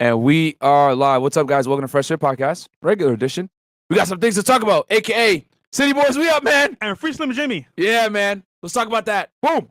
And we are live. What's up, guys? Welcome to FreshandFit Podcast, regular edition. We got some things to talk about, a.k.a. City Boys, we up, man. And Free Slim Jimmy. Yeah, man. Let's talk about that. Boom.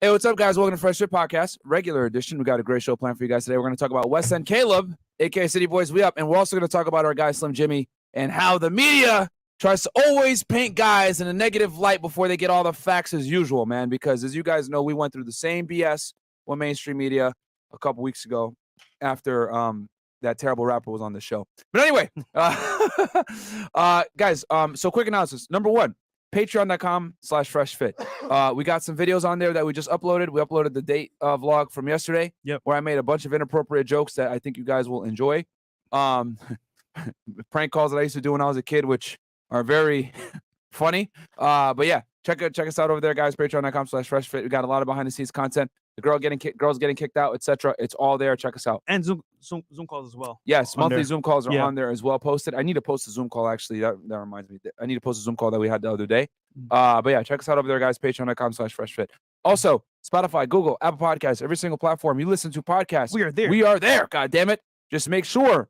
Hey, what's up, guys? Welcome to FreshandFit Podcast, regular edition. We got a great show planned for you guys today. We're going to talk about West Elm Caleb, a.k.a. City Boys, we up. And we're also going to talk about our guy, Slim Jimmy, and how the media tries to always paint guys in a negative light before they get all the facts as usual, man. Because as you guys know, we went through the same BS with mainstream media a couple weeks ago after that terrible rapper was on the show. But anyway, guys, so quick announcements. Number one, patreon.com/freshfit. We got some videos on there that we just uploaded. We uploaded the date vlog from yesterday, where I made a bunch of inappropriate jokes that I think you guys will enjoy. Prank calls that I used to do when I was a kid, which are very funny. But yeah, check us out over there, guys. Patreon.com/freshfit. We got a lot of behind the scenes content. The girls getting kicked out, etc. It's all there. Check us out. And Zoom calls as well. Yes, monthly Zoom calls are on there as well. Posted. I need to post a Zoom call, actually. That reminds me. I need to post a Zoom call that we had the other day. But yeah, check us out over there, guys. Patreon.com/freshfit. Also, Spotify, Google, Apple Podcasts, every single platform you listen to podcasts. We are there. We are there. God damn it. Just make sure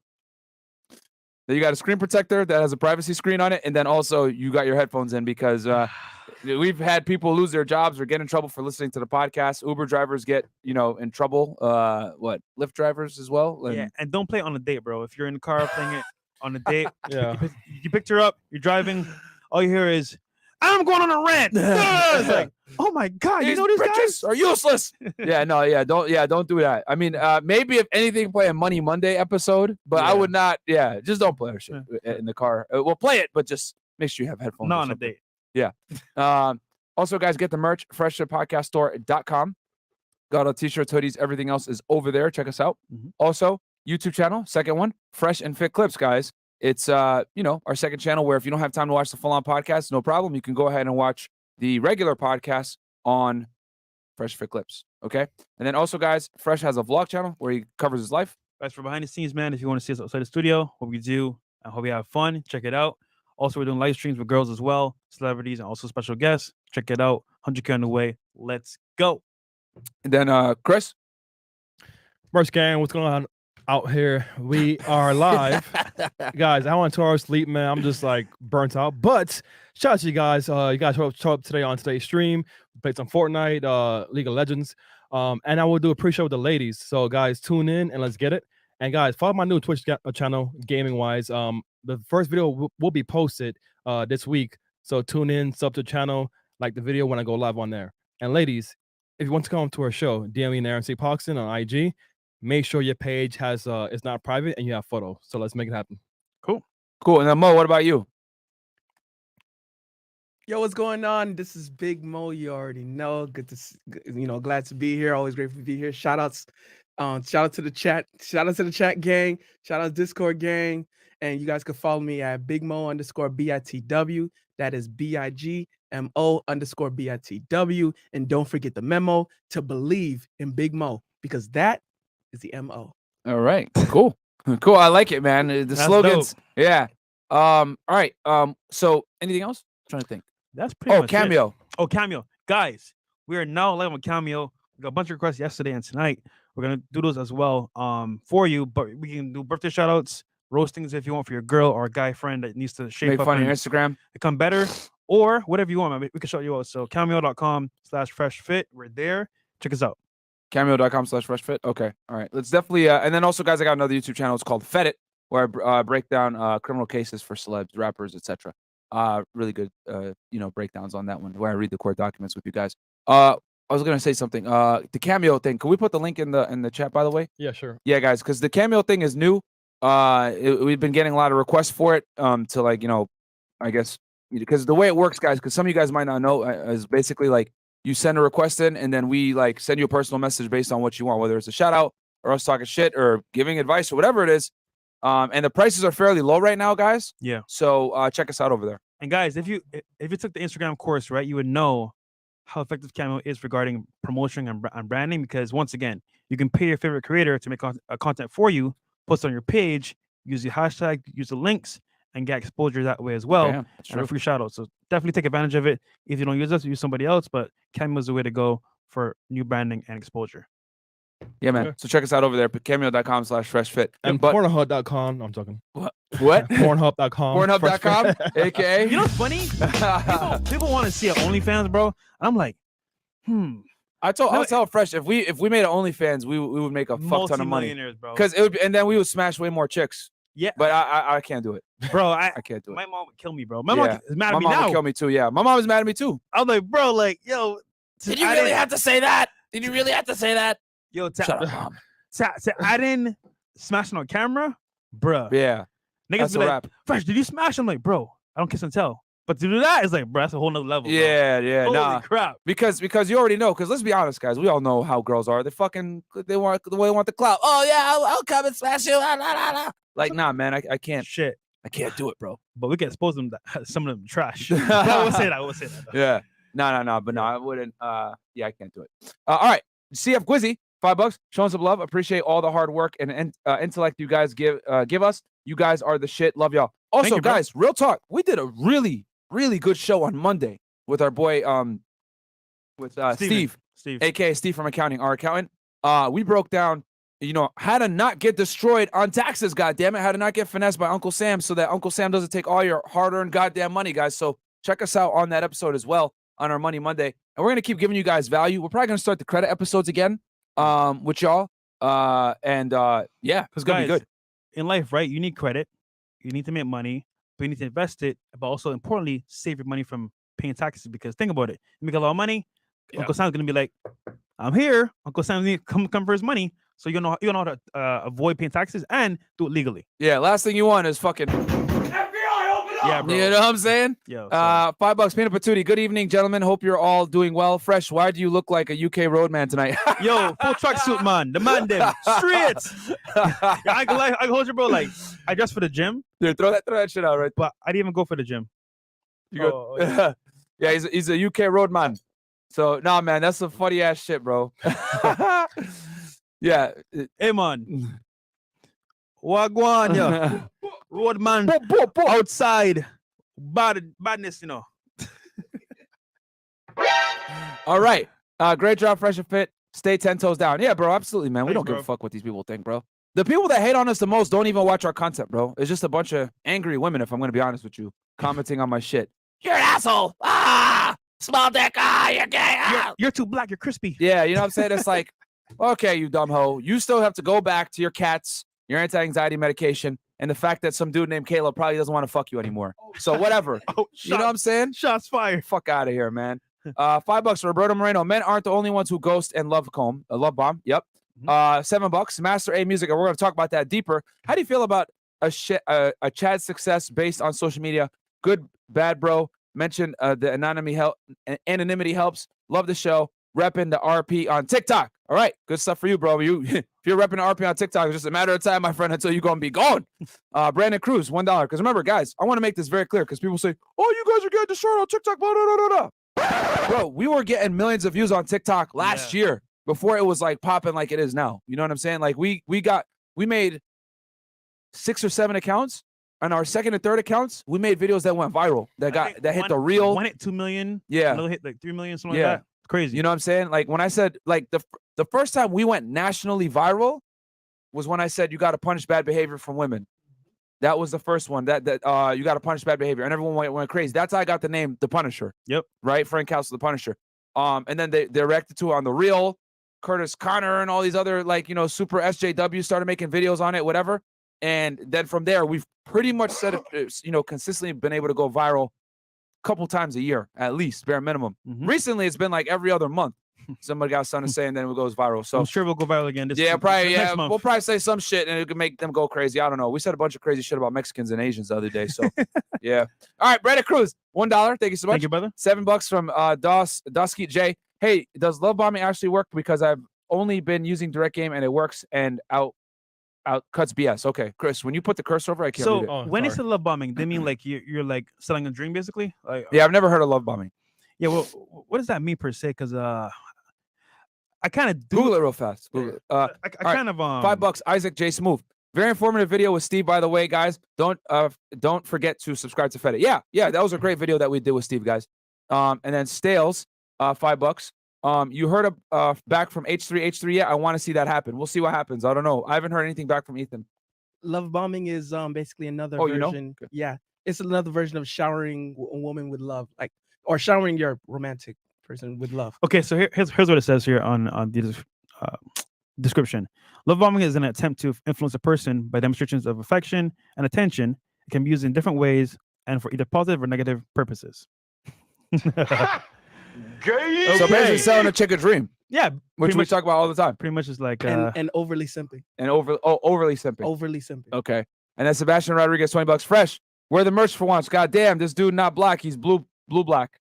that you got a screen protector that has a privacy screen on it, and then also you got your headphones in, because we've had people lose their jobs or get in trouble for listening to the podcast. Uber drivers get, in trouble. Lyft drivers as well. Yeah, and don't play it on a date, bro. If you're in the car playing it on a date, you picked her up, you're driving, all you hear is, I'm going on a rant. It's like, oh my God, these guys are useless. Don't do that. I mean, maybe if anything, play a Money Monday episode, but I would not. Yeah, just don't play our shit in the car. We'll play it, but just make sure you have headphones. Not on a date. Yeah. Also, guys, get the merch, FreshandFitPodcastStore.com. Got all t-shirts, hoodies, everything else is over there. Check us out. Also, YouTube channel, second one, Fresh and Fit Clips, guys. It's our second channel, where if you don't have time to watch the full-on podcast, no problem. You can go ahead and watch the regular podcast on Fresh Fit Clips. Okay. And then also, guys, Fresh has a vlog channel where he covers his life. Guys, for behind the scenes, man, if you want to see us outside the studio, what we do, I hope you have fun. Check it out. Also, we're doing live streams with girls as well, celebrities, and also special guests. Check it out. 100K on the way. Let's go. And then, Chris. Merch gang, what's going on out here? We are live. Guys, I want 2 hours sleep, man. I'm just like burnt out. But shout out to you guys. You guys show up today on today's stream. We played some Fortnite, League of Legends. And I will do a pre-show with the ladies. So, guys, tune in and let's get it. And, guys, follow my new Twitch channel, gaming-wise. The first video will be posted this week. So tune in, sub to the channel, like the video when I go live on there. And ladies, if you want to come to our show, DM me Aaron C. Poxton on IG. Make sure your page has it's not private and you have photo. So let's make it happen. Cool. And then Mo, what about you? Yo, what's going on? This is Big Mo. You already know. Good to glad to be here. Always grateful to be here. Shout out to the chat. Shout out to the chat gang. Shout out Discord gang. And you guys can follow me at BigMo_BITW. That is BIGMO_BITW. And don't forget the memo to believe in Big Mo, because that is the MO. All right. Cool. Cool. I like it, man. The slogans. Dope. Yeah. All right. So anything else? I'm trying to think. That's pretty much Cameo. It. Oh, Cameo. Guys, we are now live on Cameo. We got a bunch of requests yesterday and tonight. We're going to do those as well for you. But we can do birthday shout outs, roastings if you want for your girl or a guy friend that needs to shape Make up fun and on Instagram, become better, or whatever you want, man. We can shout you out. So cameo.com/freshfit. We're there. Check us out. Cameo.com/freshfit. Okay. All right. Let's definitely and then also, guys, I got another YouTube channel. It's called Fed It, where I break down criminal cases for celebs, rappers, etc. Really good, breakdowns on that one where I read the court documents with you guys. I was gonna say something. The Cameo thing. Can we put the link in the chat, by the way? Yeah, sure. Yeah, guys, because the Cameo thing is new. We've been getting a lot of requests for it. To I guess because the way it works, guys, because some of you guys might not know, is basically like you send a request in, and then we like send you a personal message based on what you want, whether it's a shout out or us talking shit or giving advice or whatever it is. And the prices are fairly low right now, guys. Yeah. So check us out over there. And guys, if you took the Instagram course, right, you would know how effective Cameo is regarding promotion and branding. Because once again, you can pay your favorite creator to make content for you, post on your page, use the hashtag, use the links, and get exposure that way as well. Damn, that's and a true. free shout out. So definitely take advantage of it. If you don't use us, use somebody else. But Cameo is the way to go for new branding and exposure. Yeah, man. Yeah. So check us out over there, cameo.com/freshfit. And But Pornhub.com. I'm talking. what? Pornhub.com. Pornhub.com, aka. You know what's funny? People want to see an OnlyFans, bro. And I'm like, I was telling Fresh if we made an OnlyFans, we would make a fuck ton of money. multi-millionaires, bro. Because it would, and then we would smash way more chicks. Yeah. But I can't do it. Bro, I can't do it. my mom would kill me, bro. My mom is mad My at me mom now. would kill me too. Yeah, my mom is mad at me too. I'm like, bro, like, yo. Did you really have to say that? Did you really have to say that? Yo, Shut up, mom. I didn't smash it on camera, bro. Yeah, Niggas that's be a like, wrap. Fresh, did you smash? I'm like, bro, I don't kiss and tell. But to do that is like, bro, that's a whole nother level. Bro. Yeah, Holy nah. crap. Because you already know. Because let's be honest, guys, we all know how girls are. They want the clout. Oh yeah, I'll come and smash you. La, la, la, la. Like, nah, man, I can't. Shit. I can't do it, bro. But we can expose them that some of them trash. But I will say that. Though. Yeah. No. But no, I wouldn't. Yeah, I can't do it. All right. CF Gwizzy, $5. Showing some love. Appreciate all the hard work and intellect you guys give us. You guys are the shit. Love y'all. Also, you, bro. guys, real talk. We did a really, really good show on Monday with our boy Steve, aka Steve from accounting, our accountant. We broke down, how to not get destroyed on taxes, goddammit, how to not get finessed by Uncle Sam so that Uncle Sam doesn't take all your hard-earned goddamn money, guys. So check us out on that episode as well on our Money Monday. And we're going to keep giving you guys value. We're probably going to start the credit episodes again with y'all. Yeah, it's going to be good. In life, right? You need credit. You need to make money, but you need to invest it. But also, importantly, save your money from paying taxes. Because think about it. You make a lot of money. Yeah. Uncle Sam's going to be like, I'm here. Uncle Sam needs to come for his money. So you know how to avoid paying taxes and do it legally. Yeah, last thing you want is fucking... Yeah, bro. You know what I'm saying? Yo, $5 peanut patootie. Good evening, gentlemen. Hope you're all doing well. Fresh, why do you look like a UK roadman tonight? Yo, full track suit, man. The man them. Streets. Yeah, I can hold you, bro. Like, I dress for the gym. Dude, throw that shit out, right? But I didn't even go for the gym. You go, yeah, he's a UK roadman. So, nah, man, that's some funny ass shit, bro. Yeah. Hey, man. Wagwan, yo. Roadman outside. Badness, All right. Great job, Fresh and Fit. Stay 10 toes down. Yeah, bro, absolutely, man. We Thanks, don't give bro. a fuck what these people think, bro. The people that hate on us the most don't even watch our content, bro. It's just a bunch of angry women, if I'm going to be honest with you, commenting on my shit. You're an asshole. Ah, small dick. Ah, you're gay. Ah. You're too black. You're crispy. Yeah, you know what I'm saying? It's like, okay, you dumb hoe. You still have to go back to your cats, your anti-anxiety medication, and the fact that some dude named Caleb probably doesn't want to fuck you anymore. So whatever. You know what I'm saying? Shots fired. Fuck out of here, man. $5 for Roberto Moreno. Men aren't the only ones who ghost and love love bomb. Yep. $7. Master A Music, and we're going to talk about that deeper. How do you feel about a Chad success based on social media? Good, bad, bro. Mention the anonymity helps. Love the show. Repping the RP on TikTok. All right, good stuff for you, bro. If you're repping the RP on TikTok, it's just a matter of time, my friend, until you're gonna be gone. Brandon Cruz, $1. Because remember, guys, I want to make this very clear because people say, "Oh, you guys are getting destroyed on TikTok." Blah, blah, blah, blah, blah. Bro, we were getting millions of views on TikTok last year before it was like popping like it is now. You know what I'm saying? Like we made 6 or 7 accounts. On our second and third accounts, we made videos that went viral. That hit the reel. One hit 2 million. Yeah. Another hit like 3 million. Something like that. Crazy. You know what I'm saying? Like when I said, like the first time we went nationally viral was when I said you got to punish bad behavior from women. That was the first one. That you got to punish bad behavior, and everyone went crazy. That's how I got the name The Punisher. Yep. Right, Frank Castle, The Punisher. And then they reacted to it on the Reel. Curtis Connor and all these other super SJW started making videos on it, whatever. And then from there, we've pretty much said it's, consistently been able to go viral a couple times a year, at least, bare minimum. Recently, it's been like every other month. Somebody got something to say, and then it goes viral. So I'm sure we'll go viral again. Next month. We'll probably say some shit, and it could make them go crazy. I don't know. We said a bunch of crazy shit about Mexicans and Asians the other day. So yeah. All right, Brandon Cruz, $1. Thank you so much. Thank you, brother. $7 from Dosky J. Hey, does love bombing actually work? Because I've only been using direct game and it works and out cuts BS. Okay, Chris, when you put the cursor over, I can't read it. So when it's a love bombing, they mean like you're like selling a dream, basically. Like, yeah, I've never heard of love bombing. Yeah, well, what does that mean per se? Because I kind of do Google it real fast. Google it. I kind of $5. Isaac J. Smooth. Very informative video with Steve, by the way, guys. Don't forget to subscribe to Fed. Yeah, that was a great video that we did with Steve, guys. And then Stales, $5. You heard back from H3 yet? I want to see that happen. We'll see what happens. I don't know. I haven't heard anything back from Ethan. Love bombing is romantic person with love. Okay, so here's what it says here on the description. Love bombing is an attempt to influence a person by demonstrations of affection and attention. It can be used in different ways and for either positive or negative purposes. Okay. So basically selling a chick a dream. Yeah, which we talk about all the time. Pretty much is like and overly simping. And overly simping. Overly simping. Okay. And then Sebastian Rodriguez, $20. Fresh. Wear the merch for once. God damn, this dude not black. He's blue black.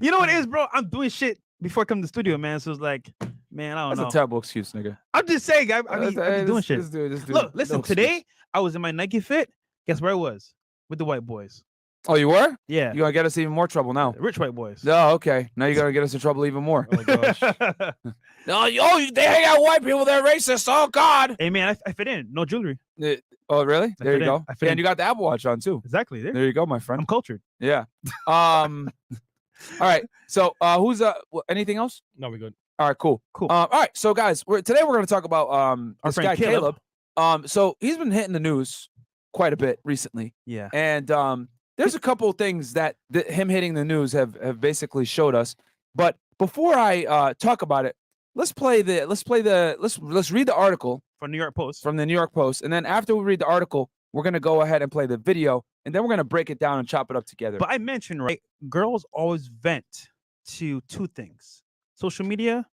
You know what it is, bro? I'm doing shit before I come to the studio, man. So it's like, man, I don't know. That's a terrible excuse, nigga. I'm just saying, I be doing shit. This dude, Look, listen, today I was in my Nike fit. Guess where I was? With the white boys. Oh, you were? Yeah. You're going to get us even more trouble now. Rich white boys. Oh, okay. Now you're going to get us in trouble even more. Oh, gosh. They hang out white people. They're racist. Oh, God. Hey, man, I fit in. No jewelry. Oh, really? There you go. And you got the Apple Watch on, too. Exactly. There you go, my friend. I'm cultured. Yeah. All right. So who's anything else? No, we're good. All right, cool. All right. So, guys, today we're going to talk about our this friend guy, Caleb. So he's been hitting the news quite a bit recently. Yeah. And there's a couple of things that him hitting the news have basically showed us. But before I talk about it, let's read the article from New York Post. From the New York Post, and then after we read the article, we're gonna go ahead and play the video, and then we're gonna break it down and chop it up together. But I mentioned, right, girls always vent to two things: social media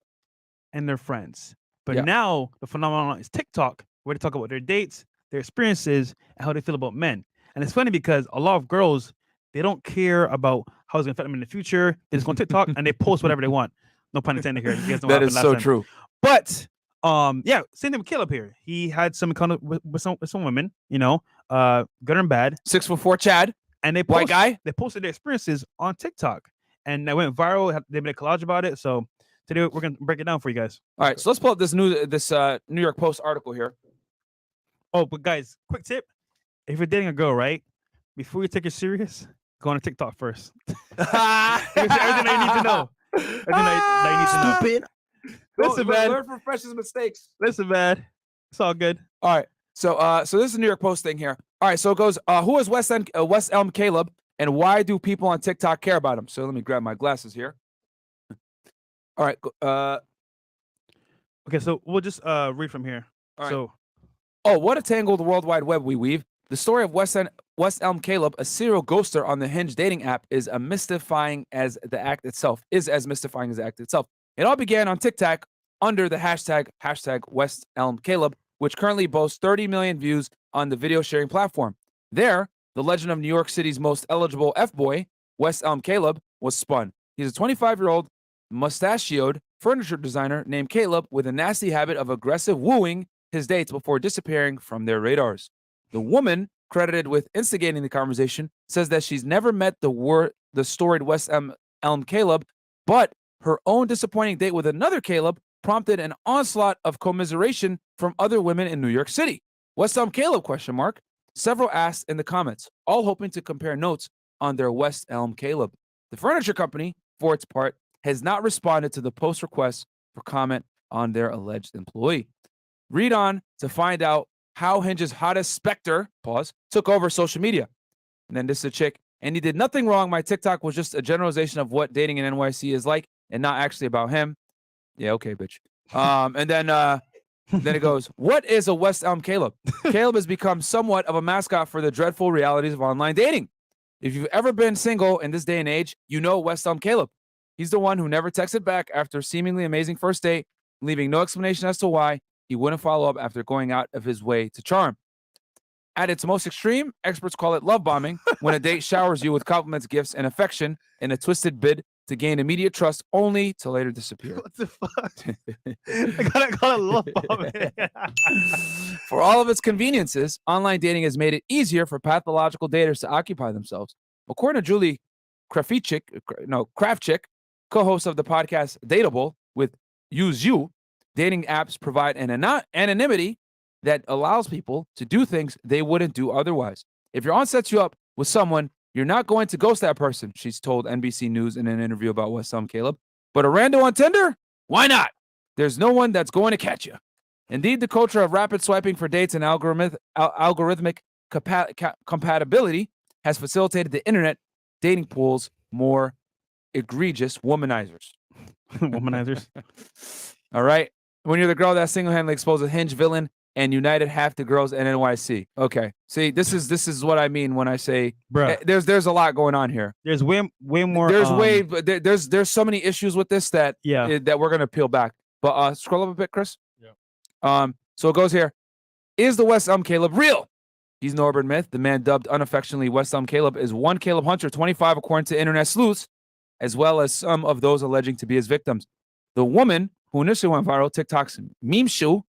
and their friends. But now the phenomenon is TikTok, where they talk about their dates, their experiences, and how they feel about men. And it's funny because a lot of girls, they don't care about how it's going to affect them in the future. They just go on TikTok and they post whatever they want. No pun intended here. You guys know that is so true. But same thing with Caleb here. He had some encounter with some women, good and bad. 6'4" Chad. And white guy. They posted their experiences on TikTok. And they went viral. They made a collage about it. So today we're going to break it down for you guys. All right. So let's pull up this New York Post article here. Oh, but guys, quick tip. If you're dating a girl, right, before you take it serious, go on TikTok first. Everything that you need to know. Stupid. Listen, man. Learn from Fresh's mistakes. Listen, man. It's all good. All right. So this is a New York Post thing here. All right. So it goes, who is West Elm Caleb, and why do people on TikTok care about him? So let me grab my glasses here. All right. Okay, so we'll just read from here. All right. So, what a tangled World Wide Web we weave. The story of West Elm Caleb, a serial ghoster on the Hinge dating app, is as mystifying as the act itself. It all began on TikTok under the hashtag West Elm Caleb, which currently boasts 30 million views on the video sharing platform. There, the legend of New York City's most eligible F-boy, West Elm Caleb, was spun. He's a 25-year-old mustachioed furniture designer named Caleb with a nasty habit of aggressive wooing his dates before disappearing from their radars. The woman, credited with instigating the conversation, says that she's never met the storied West Elm Caleb, but her own disappointing date with another Caleb prompted an onslaught of commiseration from other women in New York City. West Elm Caleb, ? Several asked in the comments, all hoping to compare notes on their West Elm Caleb. The furniture company, for its part, has not responded to the post request for comment on their alleged employee. Read on to find out how Hinge's hottest specter, took over social media. And then this is a chick, and he did nothing wrong. My TikTok was just a generalization of what dating in NYC is like and not actually about him. Yeah, okay, bitch. And then Then it goes, what is a West Elm Caleb? Caleb has become somewhat of a mascot for the dreadful realities of online dating. If you've ever been single in this day and age, you know West Elm Caleb. He's the one who never texted back after a seemingly amazing first date, leaving no explanation as to why he wouldn't follow up after going out of his way to charm. At its most extreme, experts call it love bombing, when a date showers you with compliments, gifts, and affection in a twisted bid to gain immediate trust only to later disappear. What the fuck? I gotta call it love bombing. For all of its conveniences, online dating has made it easier for pathological daters to occupy themselves. According to Julie Krafchick, co-host of the podcast Dateable with Use You, dating apps provide an anonymity that allows people to do things they wouldn't do otherwise. If your aunt sets you up with someone, you're not going to ghost that person, she's told NBC News in an interview about West Elm Caleb. But a rando on Tinder? Why not? There's no one that's going to catch you. Indeed, the culture of rapid swiping for dates and algorithmic compatibility has facilitated the internet dating pools more egregious womanizers. Womanizers. All right. When you're the girl that single-handedly exposed a Hinge villain and united half the girls in NYC. Okay. See, this is what I mean when I say there's a lot going on here. There's way more. There's so many issues with this that that we're gonna peel back. But scroll up a bit, Chris. Yeah. So it goes here. Is the West Elm Caleb real? He's no urban myth. The man dubbed unaffectionately West Elm Caleb is one Caleb Hunter, 25, according to internet sleuths, as well as some of those alleging to be his victims. The woman who initially went viral, TikTok's meme shoe,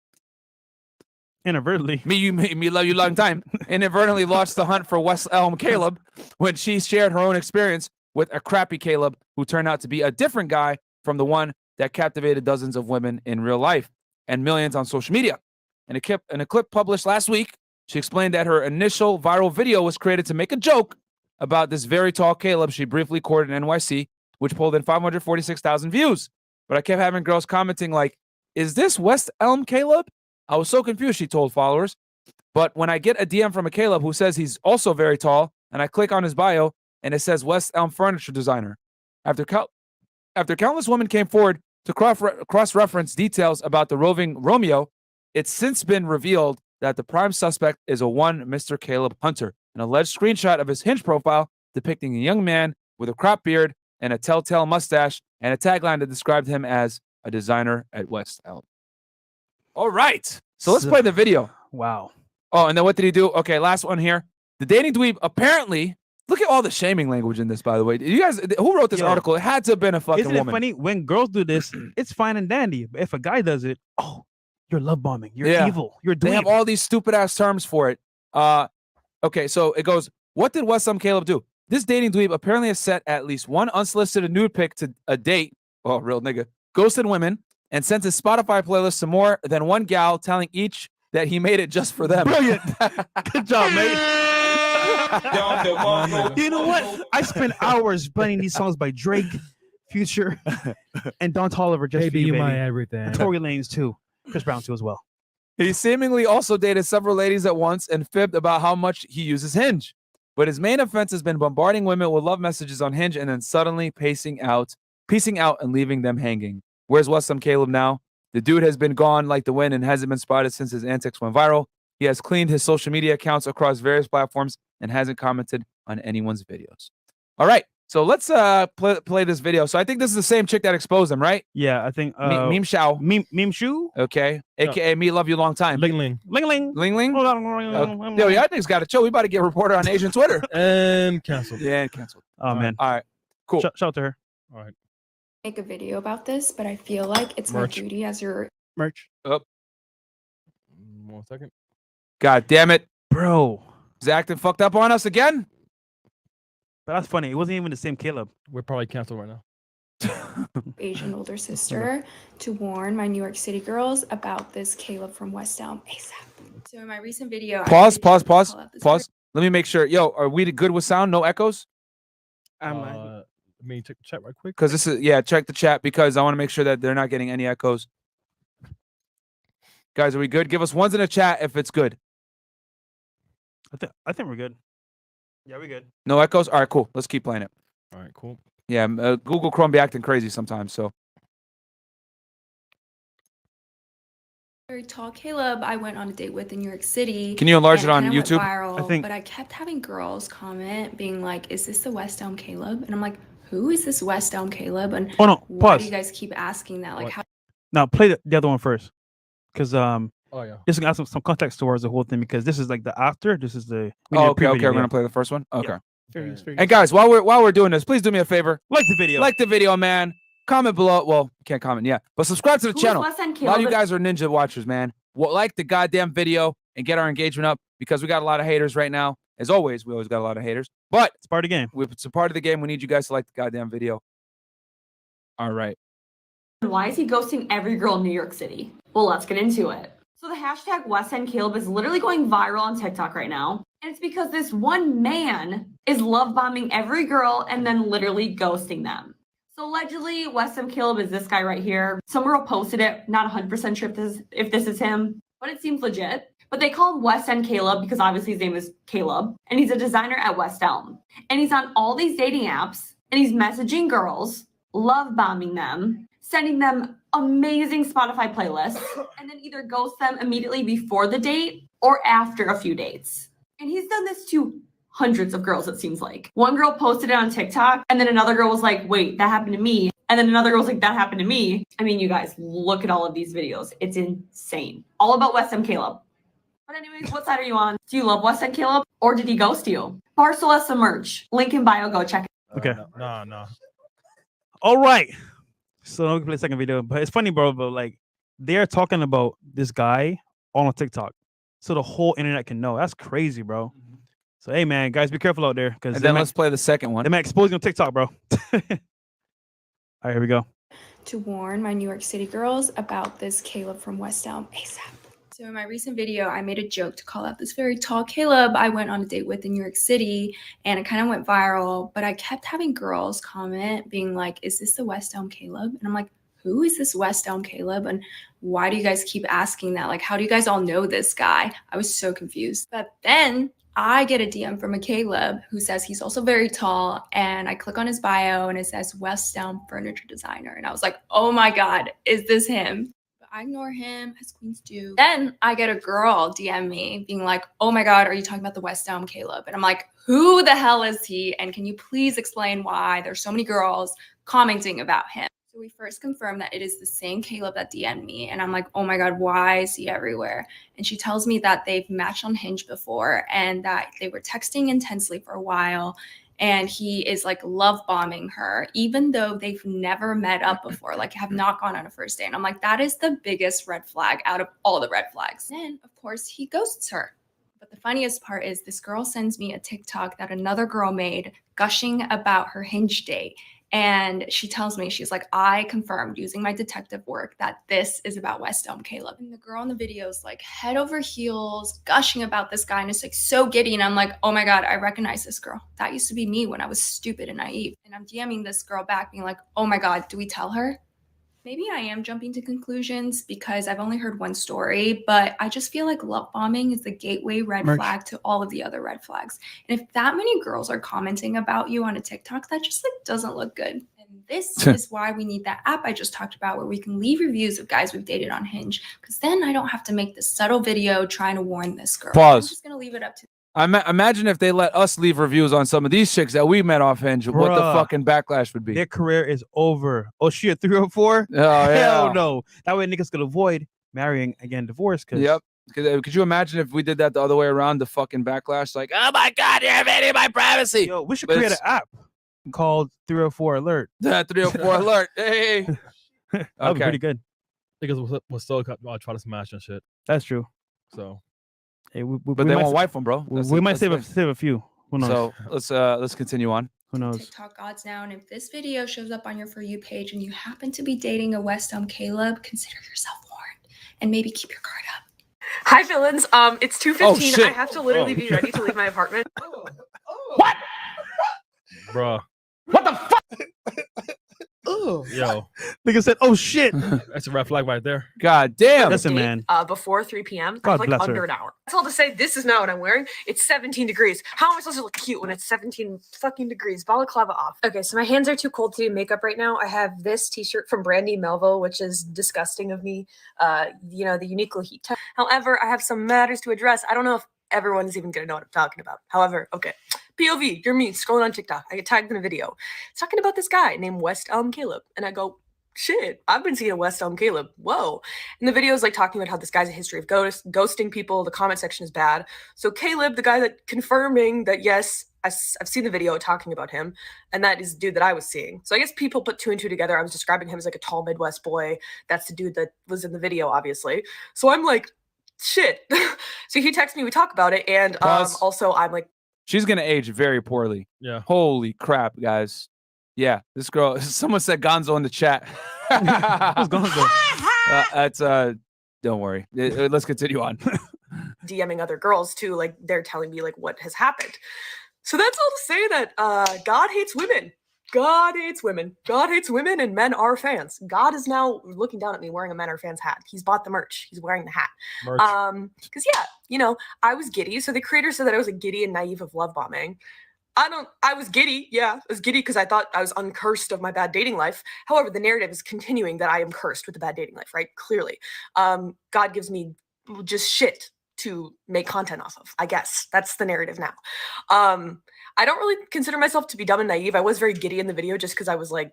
inadvertently, me love you long time, inadvertently launched the hunt for West Elm Caleb when she shared her own experience with a crappy Caleb who turned out to be a different guy from the one that captivated dozens of women in real life and millions on social media. In a clip published last week, she explained that her initial viral video was created to make a joke about this very tall Caleb she briefly courted in NYC, which pulled in 546,000 views. But I kept having girls commenting like, is this West Elm Caleb? I was so confused, she told followers. But when I get a DM from a Caleb who says he's also very tall, and I click on his bio, and it says West Elm furniture designer. After countless women came forward to cross-reference details about the roving Romeo, it's since been revealed that the prime suspect is a one Mr. Caleb Hunter, an alleged screenshot of his Hinge profile depicting a young man with a cropped beard and a telltale mustache, and a tagline that described him as a designer at West Elm. All right. So let's play the video. Wow. Oh, and then what did he do? Okay, last one here. The dating dweeb apparently, look at all the shaming language in this, by the way. You guys, who wrote this article? It had to have been a fucking woman. Isn't it funny? When girls do this, it's fine and dandy. But if a guy does it, oh, you're love bombing. You're evil. You're dweeb. They have all these stupid ass terms for it. Okay, so it goes, what did West Elm Caleb do? This dating dweeb apparently has sent at least one unsolicited nude pic to a date, real nigga, ghosted women, and sent his Spotify playlist to more than one gal, telling each that he made it just for them. Brilliant. Good job, mate. You know what? I spent hours playing these songs by Drake, Future, and Don Toliver. Just Baby, for you, you my baby. everything. Tory Lanez too. Chris Brown too as well. He seemingly also dated several ladies at once and fibbed about how much he uses Hinge. But his main offense has been bombarding women with love messages on Hinge and then suddenly piecing out and leaving them hanging. Where's West Elm Caleb now? The dude has been gone like the wind and hasn't been spotted since his antics went viral. He has cleaned his social media accounts across various platforms and hasn't commented on anyone's videos. All right, so let's play this video. So I think this is the same chick that exposed him, right? Yeah, I think Meme Shao. Meme Shoe. Okay, aka Me Love You Long Time. Ling Ling. Ling Ling. Ling Ling. Yo, y'all niggas got to chill. We about to get reported on Asian Twitter. And canceled. Yeah, canceled. Oh man. All right, cool. Shout out to her. All right. Make a video about this, but I feel like it's my duty as your Merch. Oh. 1 second. God damn it, Bro. he's acting fucked up on us again. But that's funny. It wasn't even the same Caleb. We're probably canceled right now. Asian older sister to warn my New York City girls about this Caleb from West Elm ASAP. So in my recent video, Pause. Pause. Let me make sure. Yo, are we good with sound? No echoes? Let me check the chat right quick. Because this is, check the chat because I want to make sure that they're not getting any echoes. Guys, are we good? Give us ones in the chat if it's good. I think we're good. Yeah, we're good. No echoes? All right, cool. Let's keep playing it. All right, cool. Yeah, Google Chrome be acting crazy sometimes, so. Very tall Caleb I went on a date with in New York City. Can you enlarge and it on kinda went YouTube? Viral, I think- but I kept having girls comment being like, is this the West Elm Caleb? And I'm like, who is this West Elm Caleb? And Oh no, why do pause. you guys keep asking that? Like, What? how Now play the other one first, because Oh yeah. just gonna add some context towards the whole thing, because this is like the after. This is the Oh, okay, pre-video, we're yeah. gonna play the first one. Okay. Fair use, fair And use. guys, while we're doing this, please do me a favor. Like the video. Like the video, man. Comment below. Well, you can't comment yet, but subscribe to the Who is channel. West End A lot of you Caleb? guys are ninja watchers, man. Well, like the goddamn video and get our engagement up because we got a lot of haters right now. As always, we always got a lot of haters, but It's part of the game. it's a part of the game. We need you guys to like the goddamn video. All right. Why is he ghosting every girl in New York City? Well, let's get into it. So the hashtag West End Caleb is literally going viral on TikTok right now. And it's because this one man is love bombing every girl and then literally ghosting them. So allegedly, West End Caleb is this guy right here. Some girl posted it, not 100% sure if this is him, but it seems legit. But they call him West End Caleb because obviously his name is Caleb, and he's a designer at West Elm. And he's on all these dating apps, and he's messaging girls, love bombing them, sending them amazing Spotify playlists, and then either ghost them immediately before the date or after a few dates. And he's done this to hundreds of girls, it seems like. One girl posted it on TikTok, and then another girl was like, wait, that happened to me. And then another girl was like, that happened to me. I mean, you guys, look at all of these videos. It's insane. All about West Elm Caleb. But anyways, what side are you on? Do you love West Elm Caleb, or did he ghost you? Parcel has some merch. Link in bio, go check it. Okay. No. All right. So now we can play the second video. But it's funny, bro, but like they're talking about this guy on TikTok. So the whole internet can know. That's crazy, bro. So hey man, guys, be careful out there. Because And then let's play the second one. they might expose you on TikTok, bro. All right, here we go. to warn my New York City girls about this Caleb from West Elm ASAP. So in my recent video, I made a joke to call out this very tall Caleb I went on a date with in New York City, and it kind of went viral, but I kept having girls comment being like, is this the West Elm Caleb? And I'm like, who is this West Elm Caleb? And why do you guys keep asking that? Like, how do you guys all know this guy? I was so confused. But then I get a DM from a Caleb who says he's also very tall, and I click on his bio and it says West Elm furniture designer. And I was like, oh my God, is this him? But I ignore him as queens do. Then I get a girl DM me being like, oh my God, are you talking about the West Elm Caleb? And I'm like, who the hell is he? And can you please explain why there's so many girls commenting about him? So we first confirmed that it is the same Caleb that DM'd me. And I'm like, oh my God, why is he everywhere? And she tells me that they've matched on Hinge before and that they were texting intensely for a while. And he is like love bombing her, even though they've never met up before, like have not gone on a first date. And I'm like, that is the biggest red flag out of all the red flags. Then, of course, he ghosts her. But the funniest part is this girl sends me a TikTok that another girl made gushing about her Hinge date. And she tells me, she's like, I confirmed using my detective work that this is about West Elm Caleb. And the girl in the video is like head over heels, gushing about this guy. And it's like so giddy. And I'm like, oh my God, I recognize this girl. That used to be me when I was stupid and naive. And I'm DMing this girl back being like, oh my God, do we tell her? Maybe I am jumping to conclusions because I've only heard one story, but I just feel like love bombing is the gateway red flag to all of the other red flags. And if that many girls are commenting about you on a TikTok, that just like doesn't look good. And this is why we need that app I just talked about where we can leave reviews of guys we've dated on Hinge, because then I don't have to make this subtle video trying to warn this girl. Pause. I'm just going to leave it up to Imagine if they let us leave reviews on some of these chicks that we met off Hinge. What the Bruh. fucking backlash would be? Their career is over. Oh shit, 304? Oh, yeah. Hell no. That way niggas could avoid marrying again divorce. Yep. Could you imagine if we did that the other way around? The fucking backlash, like, oh my God, you're invading my privacy. Yo, we should But create an it's- app called 304 Alert. That 304 alert. Hey. That'd be Okay. pretty good. Niggas will still try to smash and shit. That's true. So Hey, But they might, won't wife them, bro. we might save a few. Who knows? So let's continue on. Who knows? TikTok gods now. And if this video shows up on your For You page and you happen to be dating a West Elm Caleb, consider yourself warned and maybe keep your guard up. Hi, villains. It's 2:15. shit. I have to literally be ready to leave my apartment. bruh. What the fuck? Yo, Nigga said, "Oh shit." that's a red flag right there. God damn. Listen, man. Before 3 p.m. God I have like bless under her. an hour. That's all to say. This is not what I'm wearing. It's 17 degrees. How am I supposed to look cute when it's 17 fucking degrees? Balaclava off. Okay, so my hands are too cold to do makeup right now. I have this t-shirt from Brandy Melville, which is disgusting of me. You know, the Uniqlo heat. However, I have some matters to address. I don't know if everyone is even gonna know what I'm talking about. However, okay. POV, you're me scrolling on TikTok. I get tagged in a video talking about this guy named West Elm Caleb. And I go, shit, I've been seeing a West Elm Caleb. Whoa. And the video is like talking about how this guy's a history of ghosting people. The comment section is bad. So Caleb, the guy that confirming that, yes, I've seen the video talking about him, and that is the dude that I was seeing. So I guess people put 2 and 2 together. I was describing him as like a tall Midwest boy. That's the dude that was in the video, obviously. So I'm like, shit. So he texted me, we talk about it. And also I'm like, she's gonna age very poorly. Yeah. Holy crap, guys. Yeah, this girl. Someone said Gonzo in the chat. Who's Gonzo? That's don't worry. Let's continue on. DMing other girls too, like they're telling me like what has happened. So that's all to say that God hates women. God hates women. God hates women, and men are fans. God is now looking down at me wearing a Men Are Fans hat. He's bought the merch. He's wearing the hat. Because yeah, you know, I was giddy. So the creator said that I was a giddy and naive of love bombing. I was giddy. Yeah, I was giddy because I thought I was uncursed of my bad dating life. However, the narrative is continuing that I am cursed with a bad dating life, right? Clearly. God gives me just shit to make content off of. I guess that's the narrative now. I don't really consider myself to be dumb and naive. I was very giddy in the video just because I was like,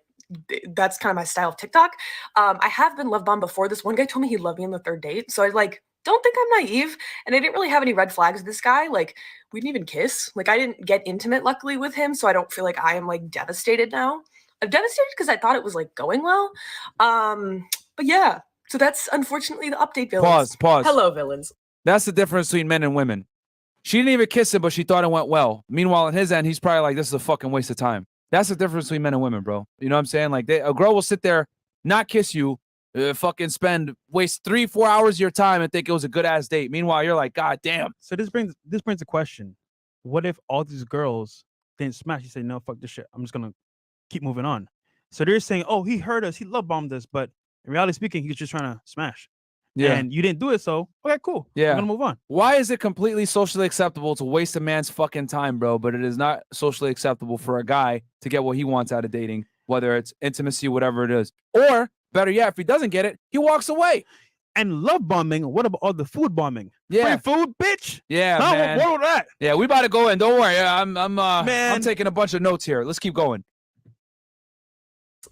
that's kind of my style of TikTok. I have been love bombed before. This one guy told me he loved me on the 3rd date. So I like, don't think I'm naive. And I didn't really have any red flags with this guy. Like, we didn't even kiss. Like, I didn't get intimate, luckily, with him. So I don't feel like I am like devastated now. I'm devastated because I thought it was like going well. But yeah, so that's unfortunately the update, villains. Pause. Hello, villains. That's the difference between men and women. She didn't even kiss him, but she thought it went well. Meanwhile, on his end, he's probably like, this is a fucking waste of time. That's the difference between men and women, bro. You know what I'm saying? Like, a girl will sit there, not kiss you, waste 3-4 hours of your time and think it was a good ass date. Meanwhile, you're like, God damn. So this brings a question. What if all these girls didn't smash? You say, no, fuck this shit. I'm just gonna keep moving on. So they're saying, oh, he hurt us, he love bombed us, but in reality speaking, he was just trying to smash. Yeah. And you didn't do it, so okay, cool. Yeah. I'm gonna move on. Why is it completely socially acceptable to waste a man's fucking time, bro? But it is not socially acceptable for a guy to get what he wants out of dating, whether it's intimacy, whatever it is. Or better yet, if he doesn't get it, he walks away. And love bombing, what about all the food bombing? Yeah. Free food, bitch. Yeah, Huh? man. What was that? Yeah, we about to go in. Don't worry. I'm Man. taking a bunch of notes here. Let's keep going.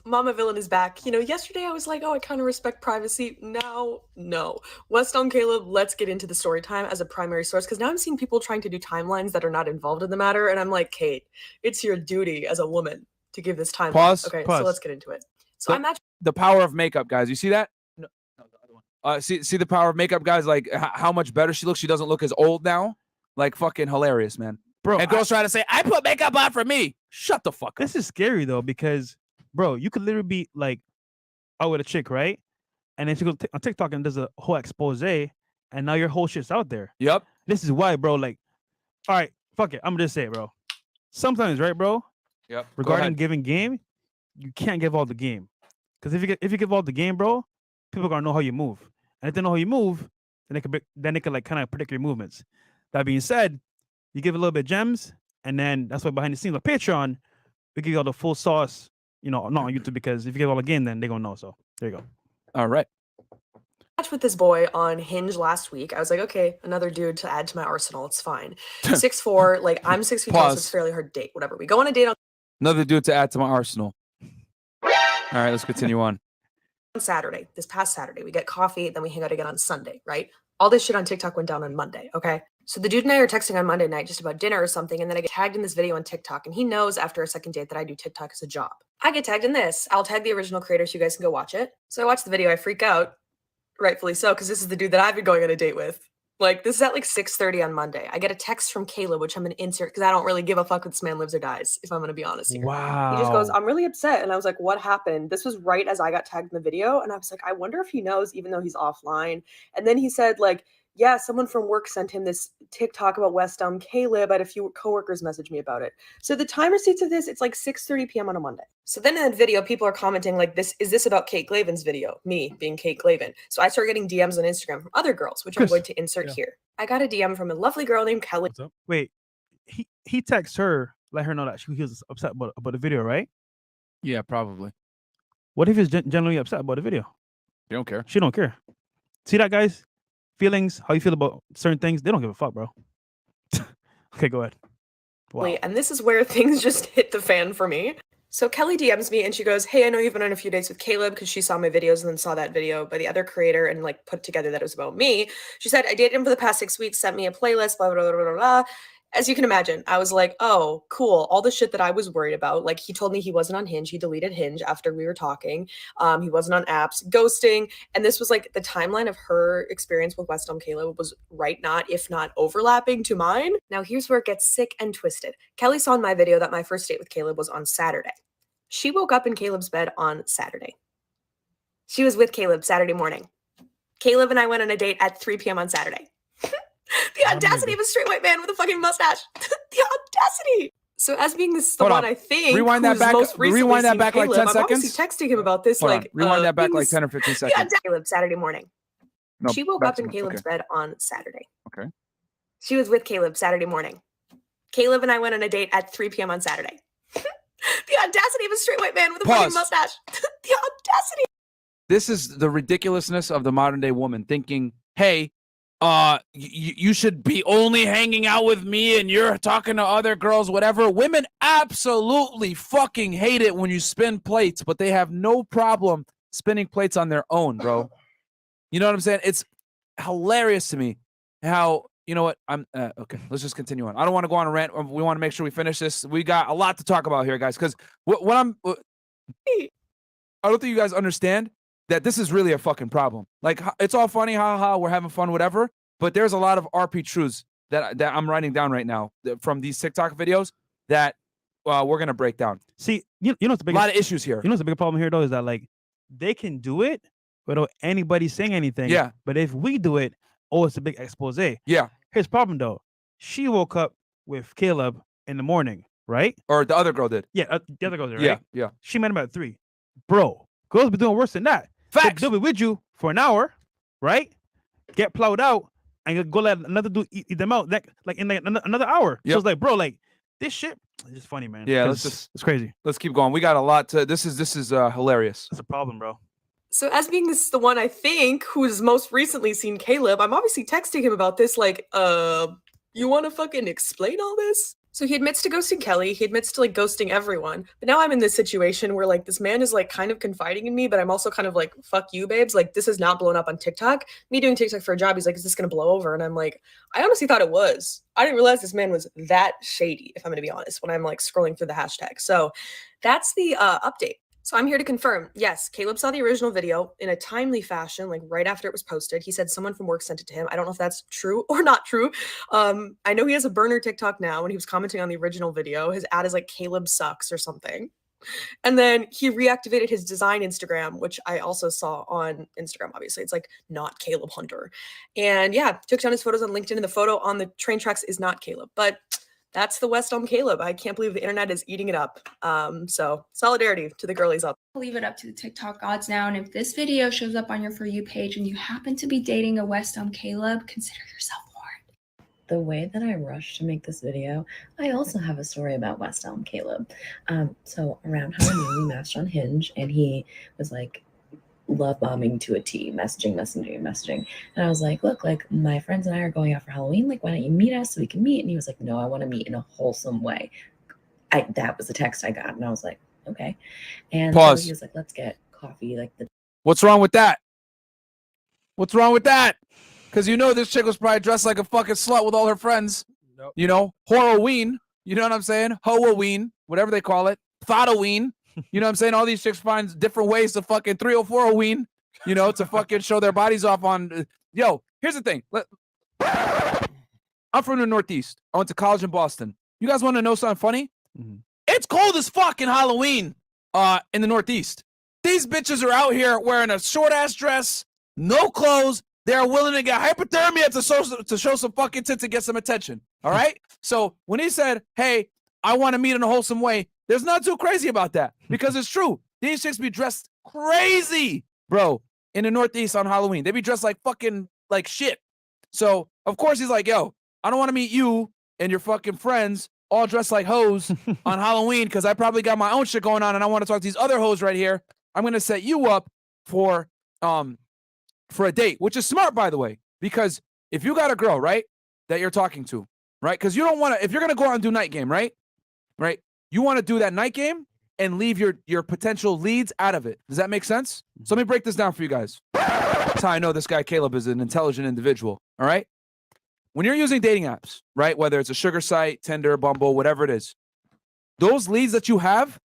Mama Villain is back. You know, yesterday I was like, oh, I kind of respect privacy. Now, no. West Elm Caleb, let's get into the story time as a primary source, because now I'm seeing people trying to do timelines that are not involved in the matter, and I'm like, Kate, it's your duty as a woman to give this timeline. Pause. Okay, Pause. so let's get into it. So I'm actually The power of makeup, guys. You see that? No, the other one. See the power of makeup, guys. Like how much better she looks. She doesn't look as old now. Like fucking hilarious, man. Bro, And girls trying to say, I put makeup on for me. Shut the fuck up. this is scary though, because bro, you could literally be like out with a chick, right? And then she goes on TikTok and does a whole expose, and now your whole shit's out there. Yep. This is why, bro. Like, all right, fuck it. I'm gonna just say it, bro. Sometimes, right, bro? Yep. Go Regarding ahead. giving game, you can't give all the game. Because if you give all the game, bro, people are gonna know how you move. And if they know how you move, then they can like kind of predict your movements. That being said, you give a little bit of gems, and then that's why behind the scenes on Patreon, we give you all the full sauce. You know, not on YouTube, because if you give all the game, then they're gonna know. So there you go. All right. matched with this boy on Hinge last week. I was like, okay, another dude to add to my arsenal. It's fine. 6'4", like I'm 6 feet tall, so it's Pause. fairly hard to date. Whatever. We go on a date on Another dude to add to my arsenal. All right, let's continue on. Saturday, this past Saturday. We get coffee, then we hang out again on Sunday, right? All this shit on TikTok went down on Monday, okay? So the dude and I are texting on Monday night just about dinner or something, and then I get tagged in this video on TikTok, and he knows after a second date that I do TikTok as a job. I get tagged in this. I'll tag the original creator so you guys can go watch it. So I watch the video, I freak out, rightfully so, because this is the dude that I've been going on a date with. Like, this is at like 6:30 on Monday. I get a text from Caleb, which I'm going to insert because I don't really give a fuck if this man lives or dies, if I'm going to be honest here. Wow. He just goes, I'm really upset. And I was like, what happened? This was right as I got tagged in the video. And I was like, I wonder if he knows, even though he's offline. And then he said, like, yeah, someone from work sent him this TikTok about West Elm Caleb. I had a few coworkers message me about it. So the time receipts of this, it's like 6:30 p.m. on a Monday. So then in that video, people are commenting like, is this about Kate Glaven's video? Me being Kate Glaven. So I started getting DMs on Instagram from other girls, which I'm going to insert here. I got a DM from a lovely girl named Kelly. What's up? Wait, he texted her, let her know that he was upset about the video, right? Yeah, probably. What if he's genuinely upset about the video? You don't care. She don't care. See that, guys? Feelings, how you feel about certain things, they don't give a fuck, bro. Okay, go ahead. Wow. And this is where things just hit the fan for me. So Kelly DMs me and she goes, hey, I know you've been on a few dates with Caleb, because she saw my videos and then saw that video by the other creator and like put together that it was about me. She said, I dated him for the past 6 weeks, sent me a playlist, blah, blah, blah, blah, blah, blah. As you can imagine, I was like, oh, cool. All the shit that I was worried about. Like, he told me he wasn't on Hinge. He deleted Hinge after we were talking. He wasn't on apps, ghosting. And this was like the timeline of her experience with West Elm Caleb was right not, if not overlapping to mine. Now, here's where it gets sick and twisted. Kelly saw in my video that my first date with Caleb was on Saturday. She woke up in Caleb's bed on Saturday. She was with Caleb Saturday morning. Caleb and I went on a date at 3 p.m. on Saturday. The audacity of a straight white man with a fucking mustache. The audacity. So as being the one I think rewind that back. Rewind that back Caleb, like 10 I'm seconds. obviously texting him about this. Rewind that back like 10 or 15 seconds. Yeah, Caleb Saturday morning. No, she woke up in Caleb's bed on Saturday. Okay. She was with Caleb Saturday morning. Caleb and I went on a date at 3 p.m. on Saturday. The audacity of a straight white man with a fucking mustache. The audacity. This is the ridiculousness of the modern day woman thinking, hey, you should be only hanging out with me and you're talking to other girls, whatever. Women absolutely fucking hate it when you spin plates, but they have no problem spinning plates on their own, bro. You know what I'm saying? It's hilarious to me how, you know what? Okay, let's just continue on. I don't want to go on a rant. We want to make sure we finish this. We got a lot to talk about here, guys, because I don't think you guys understand that this is really a fucking problem. Like, it's all funny, we're having fun, whatever. But there's a lot of RP truths that I'm writing down right now from these TikTok videos that we're gonna break down. See, you know what's the biggest, a lot of issues here. You know what's the big problem here though is that like they can do it without anybody saying anything. Yeah. But if we do it, it's a big expose. Yeah. Here's the problem though. She woke up with Caleb in the morning, right? Or the other girl did. Yeah, the other girl did, right? Yeah. She met him at 3. Bro, girls be doing worse than that. Facts. They'll be with you for an hour, right? Get plowed out and go let another dude eat them out in another hour. Yep. So it's like, bro, like this shit is just funny, man. Yeah, it's crazy. Let's keep going. We got a lot to. This is hilarious. That's a problem, bro. So as being the one I think who's most recently seen Caleb, I'm obviously texting him about this. Like, you want to fucking explain all this? So he admits to ghosting Kelly. He admits to like ghosting everyone. But now I'm in this situation where like this man is like kind of confiding in me, but I'm also kind of like, fuck you, babes. Like this is not blown up on TikTok. Me doing TikTok for a job. He's like, is this going to blow over? And I'm like, I honestly thought it was. I didn't realize this man was that shady, if I'm going to be honest, when I'm like scrolling through the hashtag. So that's the update. So I'm here to confirm, yes, Caleb saw the original video in a timely fashion, like right after it was posted. He said someone from work sent it to him. I don't know if that's true or not true. I know he has a burner TikTok now, and he was commenting on the original video. His ad is like Caleb sucks or something. And then he reactivated his design Instagram, which I also saw on Instagram, obviously. It's like not Caleb Hunter. And yeah, took down his photos on LinkedIn, and the photo on the train tracks is not Caleb. But that's the West Elm Caleb. I can't believe the internet is eating it up. So solidarity to the girlies out there. Leave it up to the TikTok gods now. And if this video shows up on your For You page and you happen to be dating a West Elm Caleb, consider yourself warned. The way that I rushed to make this video, I also have a story about West Elm Caleb. So around Halloween, we matched on Hinge, and he was like, love bombing to a T, messaging. And I was like, look, like my friends and I are going out for Halloween. Like, why don't you meet us so we can meet? And he was like, no, I want to meet in a wholesome way. That was the text I got. And I was like, okay. And so he was like, let's get coffee. What's wrong with that? What's wrong with that? Because you know this chick was probably dressed like a fucking slut with all her friends. Nope. You know, Horroween. You know what I'm saying? Halloween, whatever they call it. Thoughtoween. You know what I'm saying? All these chicks find different ways to fucking 304-ween, you know, to fucking show their bodies off on. Yo, here's the thing. I'm from the Northeast. I went to college in Boston. You guys want to know something funny? Mm-hmm. It's cold as fucking Halloween in the Northeast. These bitches are out here wearing a short-ass dress, no clothes. they are willing to get hypothermia to show some fucking tits and get some attention. All right. So when he said, "Hey, I want to meet in a wholesome way," there's not too crazy about that because it's true. These chicks be dressed crazy, bro. In the Northeast on Halloween, they be dressed like fucking like shit. So of course he's like, "Yo, I don't want to meet you and your fucking friends all dressed like hoes on Halloween because I probably got my own shit going on and I want to talk to these other hoes right here. I'm gonna set you up for a date," which is smart, by the way, because if you got a girl, right, that you're talking to, right, because you don't want to, if you're gonna go out and do night game, right, you want to do that night game and leave your potential leads out of it. Does that make sense? So let me break this down for you guys. That's how I know this guy Caleb is an intelligent individual. All right. When you're using dating apps, right, whether it's a sugar site, Tinder, Bumble, whatever it is, those leads that you have,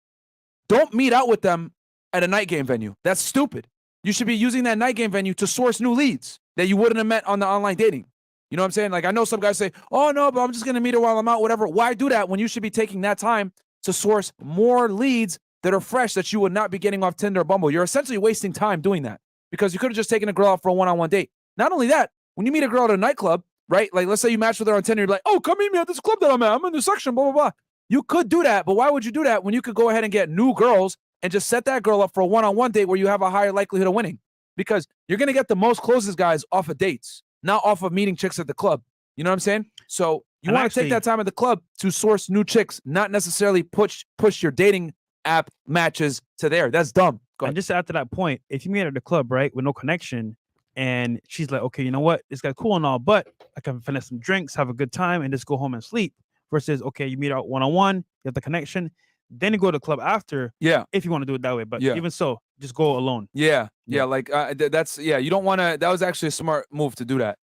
don't meet out with them at a night game venue. That's stupid. You should be using that night game venue to source new leads that you wouldn't have met on the online dating. You know what I'm saying? Like, I know some guys say, "Oh, no, but I'm just going to meet her while I'm out," whatever. Why do that when you should be taking that time to source more leads that are fresh that you would not be getting off Tinder or Bumble? You're essentially wasting time doing that because you could have just taken a girl out for a one-on-one date. Not only that, when you meet a girl at a nightclub, right? Like, let's say you match with her on Tinder, you're like, "Oh, come meet me at this club that I'm at. I'm in this section, blah, blah, blah." You could do that, but why would you do that when you could go ahead and get new girls and just set that girl up for a one-on-one date where you have a higher likelihood of winning? Because you're going to get the most closest guys off of dates, not off of meeting chicks at the club. You know what I'm saying? So you want to take that time at the club to source new chicks, not necessarily push your dating app matches to there. That's dumb. Go ahead. And just after that point, if you meet her at the club, right, with no connection, and she's like, "Okay, you know what? This guy's cool and all, but I can finish some drinks, have a good time, and just go home and sleep." Versus, okay, you meet out one-on-one, you have the connection, then you go to the club after. Yeah. If you want to do it that way, but even so, just go alone. Yeah. Like that's you don't want to. That was actually a smart move to do that.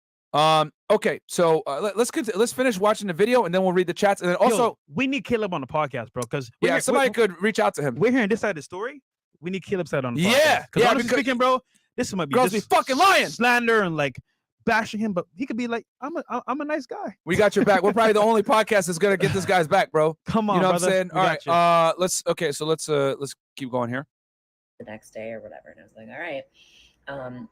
Okay, so let's finish watching the video and then we'll read the chats, and then also we need Caleb on the podcast, bro, because somebody could reach out to him. We're hearing this side of the story. We need Caleb's side on the podcast. Yeah, because honestly speaking, bro, this might be girls be fucking lying, slander and like bashing him, but he could be like, I'm a nice guy. We got your back. We're probably the only podcast that's gonna get this guy's back, bro. Come on, you know brother. what I'm saying? All right, let's keep going here. The next day or whatever, and I was like, all right.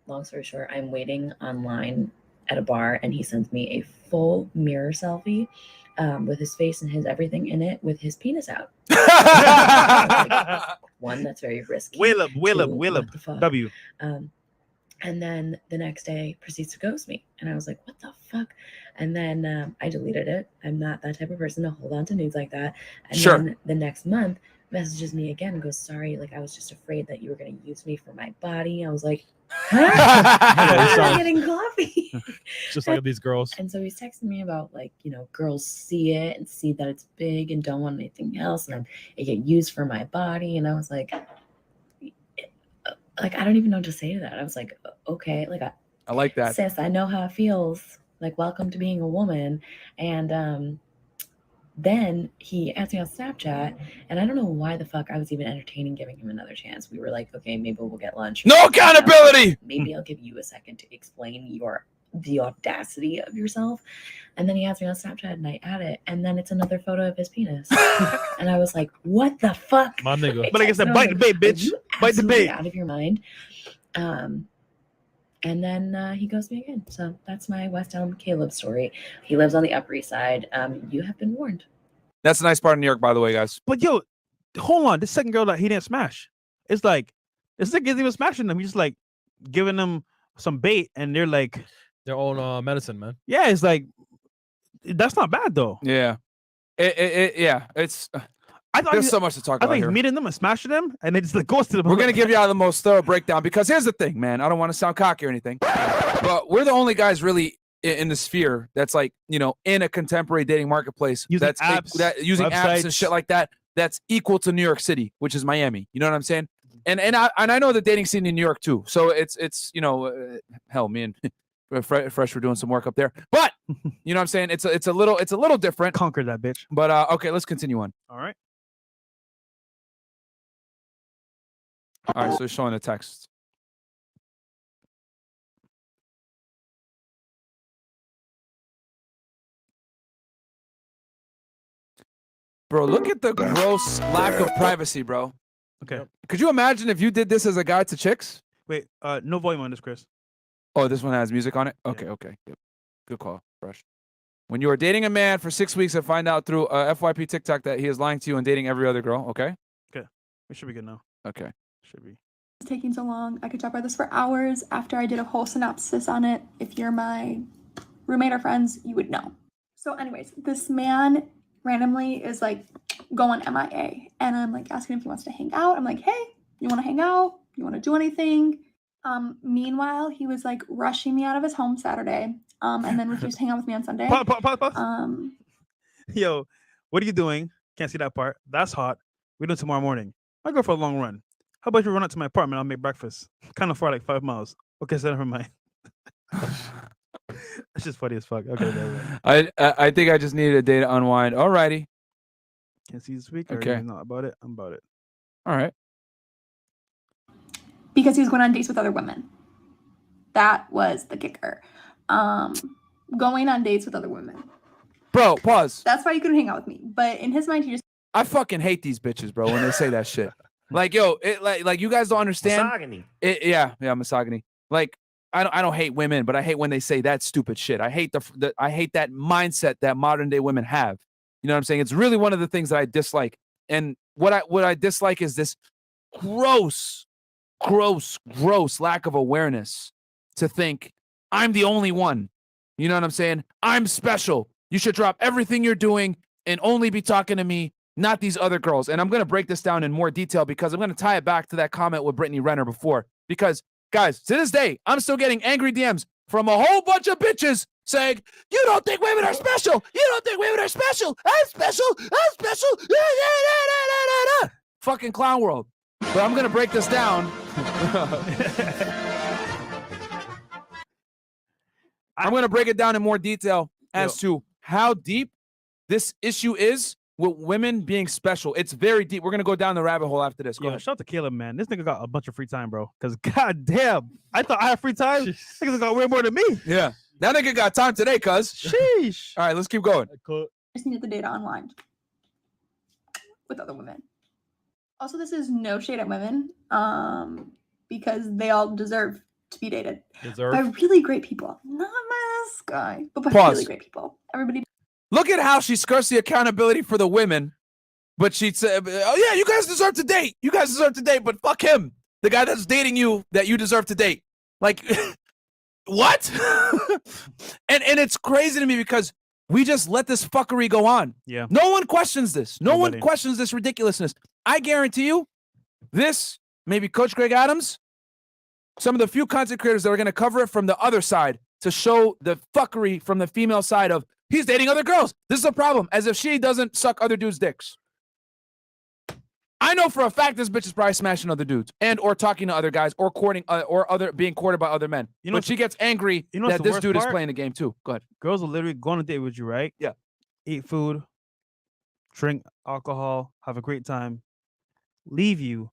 Long story short, I'm waiting online at a bar, and he sends me a full mirror selfie with his face and his everything in it with his penis out. One, that's very risky. Willab, Two, W. And then the next day proceeds to ghost me. And I was like, what the fuck? And then I deleted it. I'm not that type of person to hold on to nudes like that. And then the next month messages me again and goes, "Sorry, like I was just afraid that you were going to use me for my body." I was like, huh? I'm getting coffee. Just like these girls. And so he's texting me about like, you know, girls see it and see that it's big and don't want anything else. And it get used for my body. And I was like, I don't even know what to say to that. I was like, okay, like I like that. Sis, I know how it feels. Like, welcome to being a woman. And then he asked me on Snapchat, and I don't know why the fuck I was even entertaining giving him another chance. We were like, okay, maybe we'll get lunch. No accountability. Maybe I'll give you a second to explain the audacity of yourself. And then he asked me on Snapchat, and I add it, and then it's another photo of his penis. And I was like, what the fuck? My nigga. But like I said, bite the bait, bitch. Bite the bait. Out of your mind. And then he goes me again. So that's my West Elm Caleb story. He lives on the Upper East Side. You have been warned. That's a nice part of New York, by the way, guys. But yo, hold on. This second girl that he didn't smash. It's like, this nigga isn't even smashing them. He's just like giving them some bait, and they're like their own medicine, man. Yeah, it's like, that's not bad though. Yeah. It's there's so much to talk about I think here. meeting them and smashing them, and they just like goes to them. We're gonna give y'all the most thorough breakdown because here's the thing, man. I don't want to sound cocky or anything, but we're the only guys really in the sphere that's like, you know, in a contemporary dating marketplace using that's apps, using apps and shit like that. That's equal to New York City, which is Miami. You know what I'm saying? And I know the dating scene in New York too. So it's you know, hell, me and Fresh we're doing some work up there. But you know what I'm saying? It's a little different. Conquer that bitch. But okay, let's continue on. All right. All right, so showing the text. Bro, look at the gross lack of privacy, bro. Okay. Could you imagine if you did this as a guy to chicks? Wait, no volume on this, Chris. Oh, this one has music on it? Okay, okay. Good call, Fresh. When you are dating a man for 6 weeks and find out through FYP TikTok that he is lying to you and dating every other girl, okay? Okay. We should be good now. Okay. Should be. It's taking so long. I could talk about this for hours. After I did a whole synopsis on it, if you're my roommate or friends, you would know. So anyways, this man randomly is like going MIA, and I'm like asking if he wants to hang out. I'm like, hey, you want to hang out? You want to do anything? Meanwhile, he was like rushing me out of his home Saturday, and then refused to hang out with me on Sunday. Pause. Yo, what are you doing? Can't see that part. That's hot. We're doing tomorrow morning. I go for a long run. How about you run out to my apartment? I'll make breakfast. Kind of far, like 5 miles. Okay, so never mind. That's just funny as fuck. Okay, I think I just needed a day to unwind. Alrighty. Can't see this week. Okay. Not about it. I'm about it. All right. Because he was going on dates with other women. That was the kicker. Going on dates with other women. Bro, pause. That's why you couldn't hang out with me. But in his mind, he just. I fucking hate these bitches, bro, when they say that shit. Like, yo, it like you guys don't understand. Misogyny. Yeah, misogyny. Like, I don't hate women, but I hate when they say that stupid shit. I hate I hate that mindset that modern day women have. You know what I'm saying? It's really one of the things that I dislike. And what I dislike is this gross lack of awareness to think I'm the only one. You know what I'm saying? I'm special. You should drop everything you're doing and only be talking to me, not these other girls. And I'm going to break this down in more detail because I'm going to tie it back to that comment with Britney Renner before. Because, guys, to this day, I'm still getting angry DMs from a whole bunch of bitches saying, you don't think women are special. You don't think women are special. I'm special. I'm special. Fucking clown world. But I'm going to break this down. I'm going to break it down in more detail as to how deep this issue is with women being special. It's very deep. We're going to go down the rabbit hole after this. Go ahead. Shout out to Caleb, man. This nigga got a bunch of free time, bro. Because, goddamn, I thought I had free time. Niggas got way more than me. Yeah. That nigga got time today, cuz. Sheesh. All right, let's keep going. Just needed the data unwind with other women. Also, this is no shade at women, because they all deserve to be dated by really great people. Not this guy, but by really great people. Everybody. Look at how she skirts the accountability for the women, but she said, "Oh yeah, you guys deserve to date. You guys deserve to date, but fuck him, the guy that's dating you that you deserve to date." Like, what? and it's crazy to me because we just let this fuckery go on. Yeah. No one questions this. No Nobody. one questions this ridiculousness. I guarantee you, this maybe Coach Greg Adams, some of the few content creators that are going to cover it from the other side to show the fuckery from the female side of he's dating other girls. This is a problem, as if she doesn't suck other dudes' dicks. I know for a fact this bitch is probably smashing other dudes and or talking to other guys or courting being courted by other men. You know, but she gets angry that this dude is playing the game too. Go ahead. Girls will literally go on a date with you, right? Yeah. Eat food, drink alcohol, have a great time, leave you,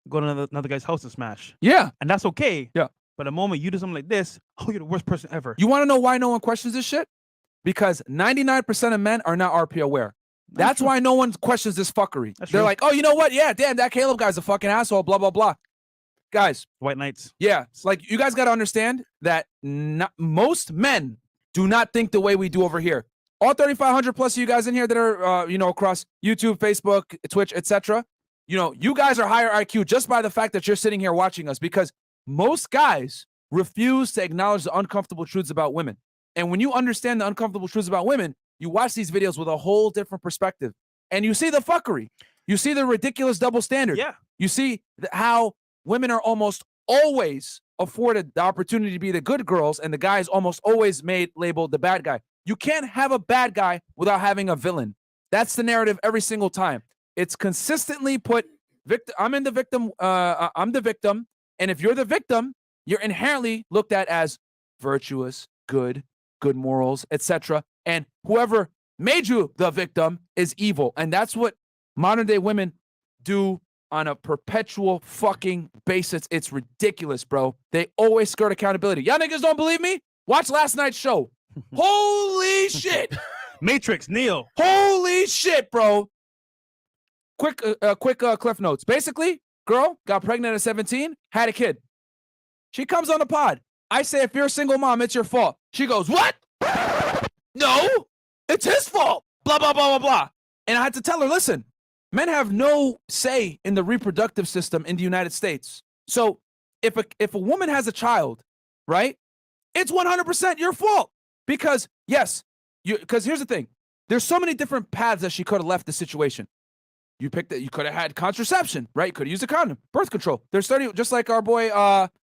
go to another guy's house and smash. Yeah. And that's okay. Yeah. But the moment you do something like this, oh, you're the worst person ever. You want to know why no one questions this shit? Because 99% of men are not RP aware. That's why no one questions this fuckery. They're like, oh, you know what? Yeah, damn, that Caleb guy's a fucking asshole, blah, blah, blah. Guys. White knights. Yeah. It's like, you guys got to understand that most men do not think the way we do over here. All 3,500 plus of you guys in here that are, across YouTube, Facebook, Twitch, etc. You guys are higher IQ just by the fact that you're sitting here watching us, because most guys refuse to acknowledge the uncomfortable truths about women. And when you understand the uncomfortable truths about women, you watch these videos with a whole different perspective. And you see the fuckery. You see the ridiculous double standard. Yeah. You see how women are almost always afforded the opportunity to be the good girls, and the guy is almost always labeled the bad guy. You can't have a bad guy without having a villain. That's the narrative every single time. It's consistently put, I'm the victim. And if you're the victim, you're inherently looked at as virtuous, good morals, etc. And whoever made you the victim is evil. And that's what modern day women do on a perpetual fucking basis. It's ridiculous, bro. They always skirt accountability. Y'all niggas don't believe me? Watch last night's show. Holy shit. Matrix, Neo. Holy shit, bro. Quick cliff notes. Basically, girl got pregnant at 17, had a kid. She comes on the pod. I say, if you're a single mom, it's your fault. She goes, what? No, it's his fault. Blah, blah, blah, blah, blah. And I had to tell her, listen, men have no say in the reproductive system in the United States. So if a woman has a child, right, it's 100% your fault. Because, yes, because here's the thing. There's so many different paths that she could have left the situation. You picked it. You could have had contraception, right? You could have used a condom, birth control. There's 30, just like our boy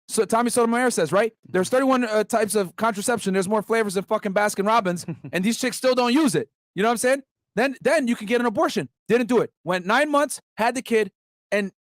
so Tommy Sotomayor says, right? There's 31 types of contraception. There's more flavors than fucking Baskin Robbins, and these chicks still don't use it. You know what I'm saying? Then you can get an abortion. Didn't do it. Went 9 months, had the kid, and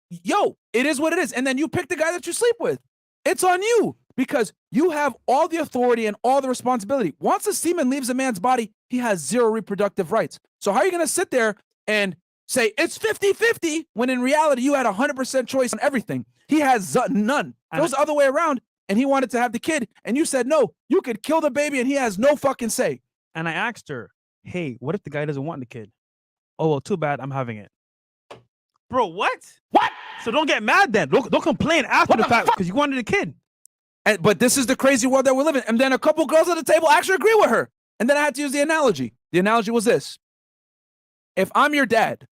yo, it is what it is. And then you pick the guy that you sleep with. It's on you because you have all the authority and all the responsibility. Once the semen leaves a man's body, he has zero reproductive rights. So how are you going to sit there and say it's 50-50 when in reality you had 100% choice on everything? He has none. It was the other way around, and he wanted to have the kid, and you said no. You could kill the baby, and he has no fucking say. And I asked her, hey, what if the guy doesn't want the kid? Oh, well, too bad. I'm having it. Bro, what? What? So don't get mad then. Don't complain after the fact because you wanted a kid. But this is the crazy world that we're living in. And then a couple girls at the table actually agree with her. And then I had to use the analogy. The analogy was this. If I'm your dad,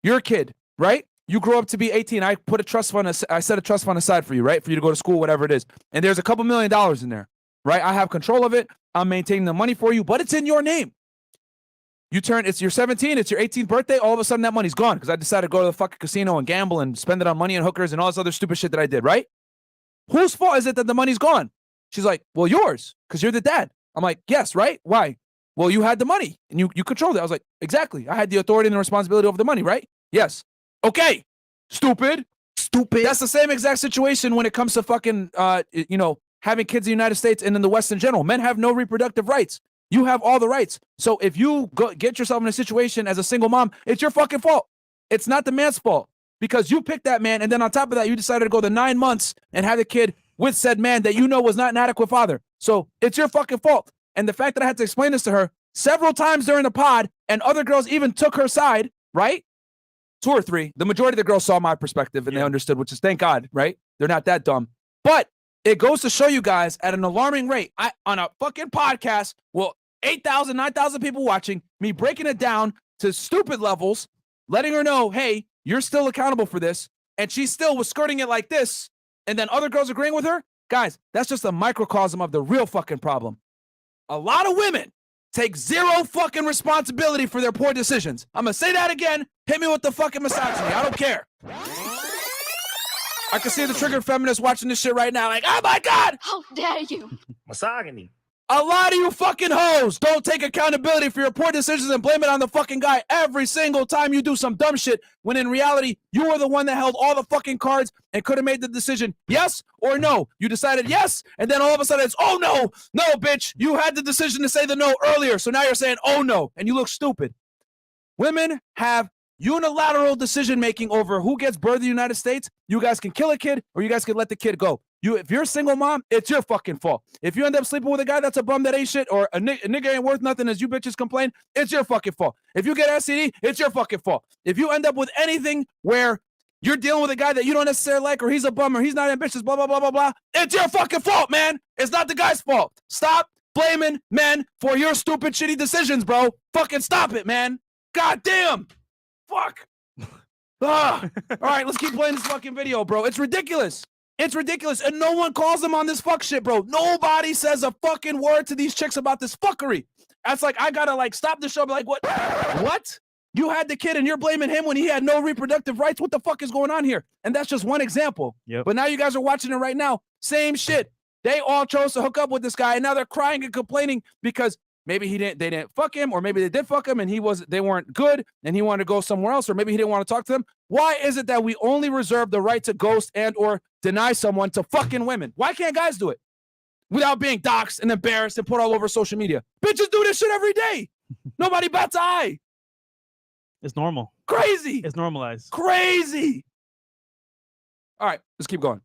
you're a kid, right? You grow up to be 18. I put a trust fund. I set a trust fund aside for you, right? For you to go to school, whatever it is. And there's a couple $1 million in there, right? I have control of it. I'm maintaining the money for you, but it's in your name. You're 17, it's your 18th birthday, all of a sudden that money's gone because I decided to go to the fucking casino and gamble and spend it on money and hookers and all this other stupid shit that I did, right? Whose fault is it that the money's gone? She's like, well, yours, because you're the dad. I'm like, yes, right? Why? Well, you had the money and you controlled it. I was like, exactly. I had the authority and the responsibility over the money, right? Yes. Okay. Stupid. That's the same exact situation when it comes to fucking, having kids in the United States and in the West in general. Men have no reproductive rights. You have all the rights. So if you get yourself in a situation as a single mom, it's your fucking fault. It's not the man's fault because you picked that man. And then on top of that, you decided to go the 9 months and have a kid with said man that you know was not an adequate father. So it's your fucking fault. And the fact that I had to explain this to her several times during the pod and other girls even took her side, right? 2 or 3. The majority of the girls saw my perspective and they understood, which is thank God, right? They're not that dumb. But it goes to show you guys at an alarming rate. On a fucking podcast, well, 8,000, 9,000 people watching, me breaking it down to stupid levels, letting her know, hey, you're still accountable for this. And she still was skirting it like this. And then other girls agreeing with her. Guys, that's just a microcosm of the real fucking problem. A lot of women take zero fucking responsibility for their poor decisions. I'm going to say that again. Hit me with the fucking misogyny. I don't care. I can see the triggered feminists watching this shit right now like, oh my God. How dare you? Misogyny. A lot of you fucking hoes don't take accountability for your poor decisions and blame it on the fucking guy every single time you do some dumb shit when in reality, you were the one that held all the fucking cards and could have made the decision yes or no. You decided yes, and then all of a sudden it's, oh no, bitch, you had the decision to say the no earlier, so now you're saying, oh no, and you look stupid. Women have unilateral decision-making over who gets birth in the United States. You guys can kill a kid or you guys can let the kid go. If you're a single mom, it's your fucking fault. If you end up sleeping with a guy that's a bum that ain't shit or a nigga ain't worth nothing as you bitches complain, it's your fucking fault. If you get STD, it's your fucking fault. If you end up with anything where you're dealing with a guy that you don't necessarily like or he's a bum or he's not ambitious, blah, blah, blah, blah, blah, it's your fucking fault, man. It's not the guy's fault. Stop blaming men for your stupid, shitty decisions, bro. Fucking stop it, man. God damn. Fuck. All right, let's keep playing this fucking video, bro. It's ridiculous. It's ridiculous. And no one calls them on this fuck shit, bro. Nobody says a fucking word to these chicks about this fuckery. That's like, I gotta like stop the show. Be like, what? What? You had the kid and you're blaming him when he had no reproductive rights. What the fuck is going on here? And that's just one example. Yep. But now you guys are watching it right now. Same shit. They all chose to hook up with this guy and now they're crying and complaining because maybe they didn't fuck him, or maybe they did fuck him and they weren't good and he wanted to go somewhere else, or maybe he didn't want to talk to them. Why is it that we only reserve the right to ghost and or deny someone to fucking women? Why can't guys do it without being doxxed and embarrassed and put all over social media? Bitches do this shit every day. Nobody bats an eye. It's normal. Crazy. It's normalized. Crazy. All right, let's keep going.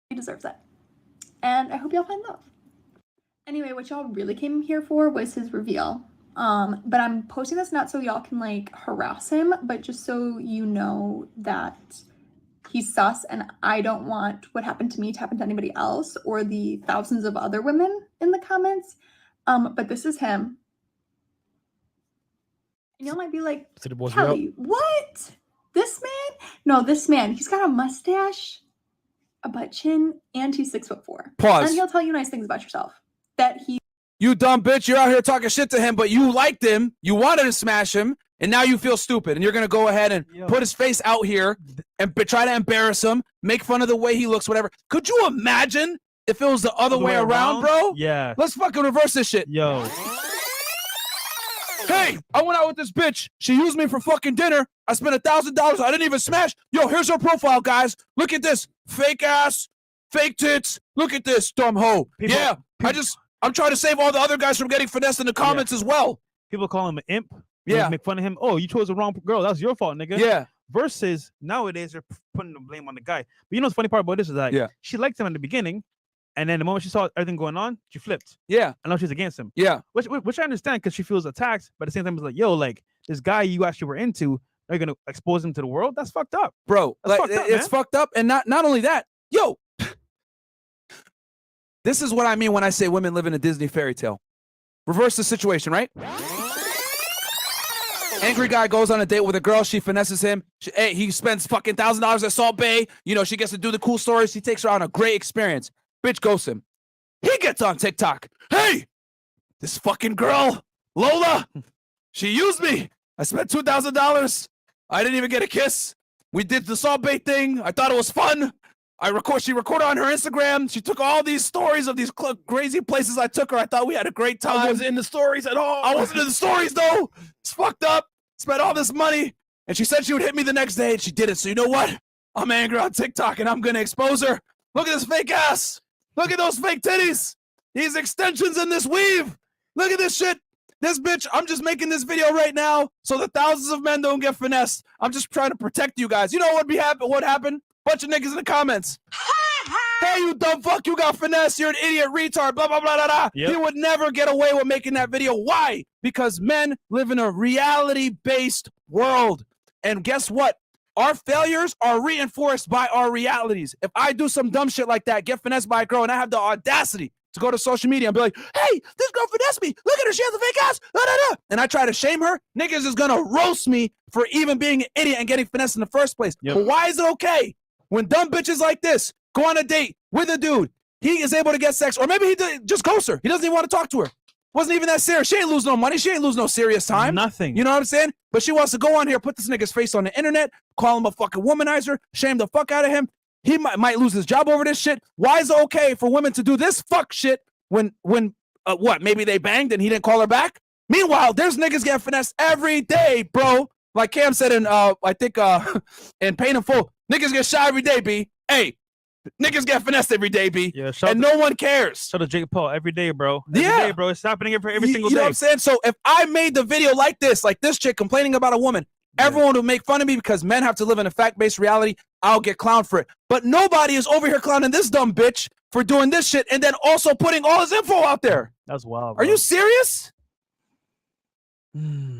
He deserves it. And I hope y'all find love. Anyway, what y'all really came here for was his reveal. But I'm posting this not so y'all can like harass him, but just so you know that he's sus, and I don't want what happened to me to happen to anybody else or the thousands of other women in the comments. But this is him. And y'all might be like, Kelly, what? This man? No, this man, he's got a mustache, a butt chin, and he's 6'4". Pause. And he'll tell you nice things about yourself. That he You dumb bitch, you're out here talking shit to him, but you liked him, you wanted to smash him, and now you feel stupid, and you're gonna go ahead and put his face out here and try to embarrass him, make fun of the way he looks, whatever. Could you imagine if it was the other way around, bro? Yeah. Let's fucking reverse this shit. Yo. Hey, I went out with this bitch. She used me for fucking dinner. I spent $1,000. I didn't even smash. Yo, here's her profile, guys. Look at this. Fake ass, fake tits. Look at this, dumb hoe. I'm trying to save all the other guys from getting finessed in the comments as well. People call him an imp. Yeah. Make fun of him. Oh, you chose the wrong girl. That's your fault, nigga. Yeah. Versus nowadays they're putting the blame on the guy. But you know what's funny part about this is that she liked him in the beginning, and then the moment she saw everything going on, she flipped. Yeah. And now she's against him. Yeah. Which I understand because she feels attacked, but at the same time it's like, yo, like this guy you actually were into, are you gonna expose him to the world? That's fucked up. Bro, That's like, fucked up, it's fucked up. And not only that, yo, this is what I mean when I say women live in a Disney fairy tale. Reverse the situation, right? Angry guy goes on a date with a girl. She finesses him. He spends fucking $1,000 at Salt Bay. You know, she gets to do the cool stories. He takes her on a great experience. Bitch ghosts him. He gets on TikTok. Hey, this fucking girl, Lola, she used me. I spent $2,000. I didn't even get a kiss. We did the Salt Bay thing. I thought it was fun. She recorded on her Instagram. She took all these stories of these crazy places I took her. I thought we had a great time. I wasn't in the stories at all. I wasn't in the stories though. It's fucked up. Spent all this money. And she said she would hit me the next day and she didn't. So you know what? I'm angry on TikTok and I'm going to expose her. Look at this fake ass. Look at those fake titties. These extensions in this weave. Look at this shit. This bitch, I'm just making this video right now so that thousands of men don't get finessed. I'm just trying to protect you guys. You know what happened? Bunch of niggas in the comments. Hey, you dumb fuck, you got finesse. You're an idiot retard, blah, blah, blah, blah, blah. Yep. He would never get away with making that video. Why? Because men live in a reality-based world. And guess what? Our failures are reinforced by our realities. If I do some dumb shit like that, get finessed by a girl, and I have the audacity to go to social media and be like, hey, this girl finessed me. Look at her. She has a fake ass. Da, da, da. And I try to shame her. Niggas is going to roast me for even being an idiot and getting finessed in the first place. Yep. But why is it okay when dumb bitches like this go on a date with a dude, he is able to get sex, or maybe he just ghosts her. He doesn't even want to talk to her. Wasn't even that serious. She ain't lose no money. She ain't lose no serious time. Nothing. You know what I'm saying? But she wants to go on here, put this nigga's face on the internet, call him a fucking womanizer, shame the fuck out of him. He might lose his job over this shit. Why is it okay for women to do this fuck shit when maybe they banged and he didn't call her back? Meanwhile, there's niggas getting finessed every day, bro. Like Cam said in in Pain and Full, niggas get shot every day, B. Hey, niggas get finessed every day, B. Yeah, and no one cares. Shout out to Jake Paul every day, bro. Every day, bro. It's happening every single day. You know what I'm saying? So if I made the video like this chick complaining about a woman, everyone would make fun of me because men have to live in a fact-based reality. I'll get clowned for it. But nobody is over here clowning this dumb bitch for doing this shit and then also putting all his info out there. That's wild, bro. Are you serious?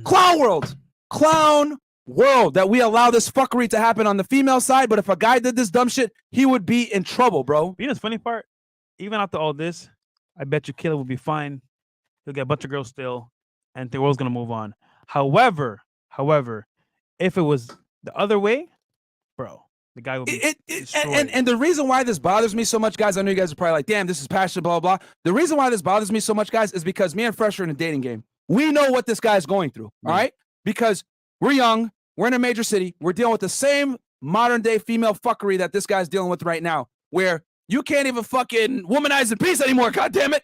Clown world. Clown world that we allow this fuckery to happen on the female side, but if a guy did this dumb shit, he would be in trouble, bro. You know the funny part? Even after all this, I bet you Caleb will be fine. He'll get a bunch of girls still, and the world's gonna move on. However, if it was the other way, bro, the guy would be and the reason why this bothers me so much, guys, I know you guys are probably like, damn, this is passionate, blah, blah, blah. The reason why this bothers me so much, guys, is because me and Fresh are in a dating game. We know what this guy's going through, all right? Because we're young, we're in a major city, we're dealing with the same modern day female fuckery that this guy's dealing with right now, where you can't even fucking womanize in peace anymore, goddammit.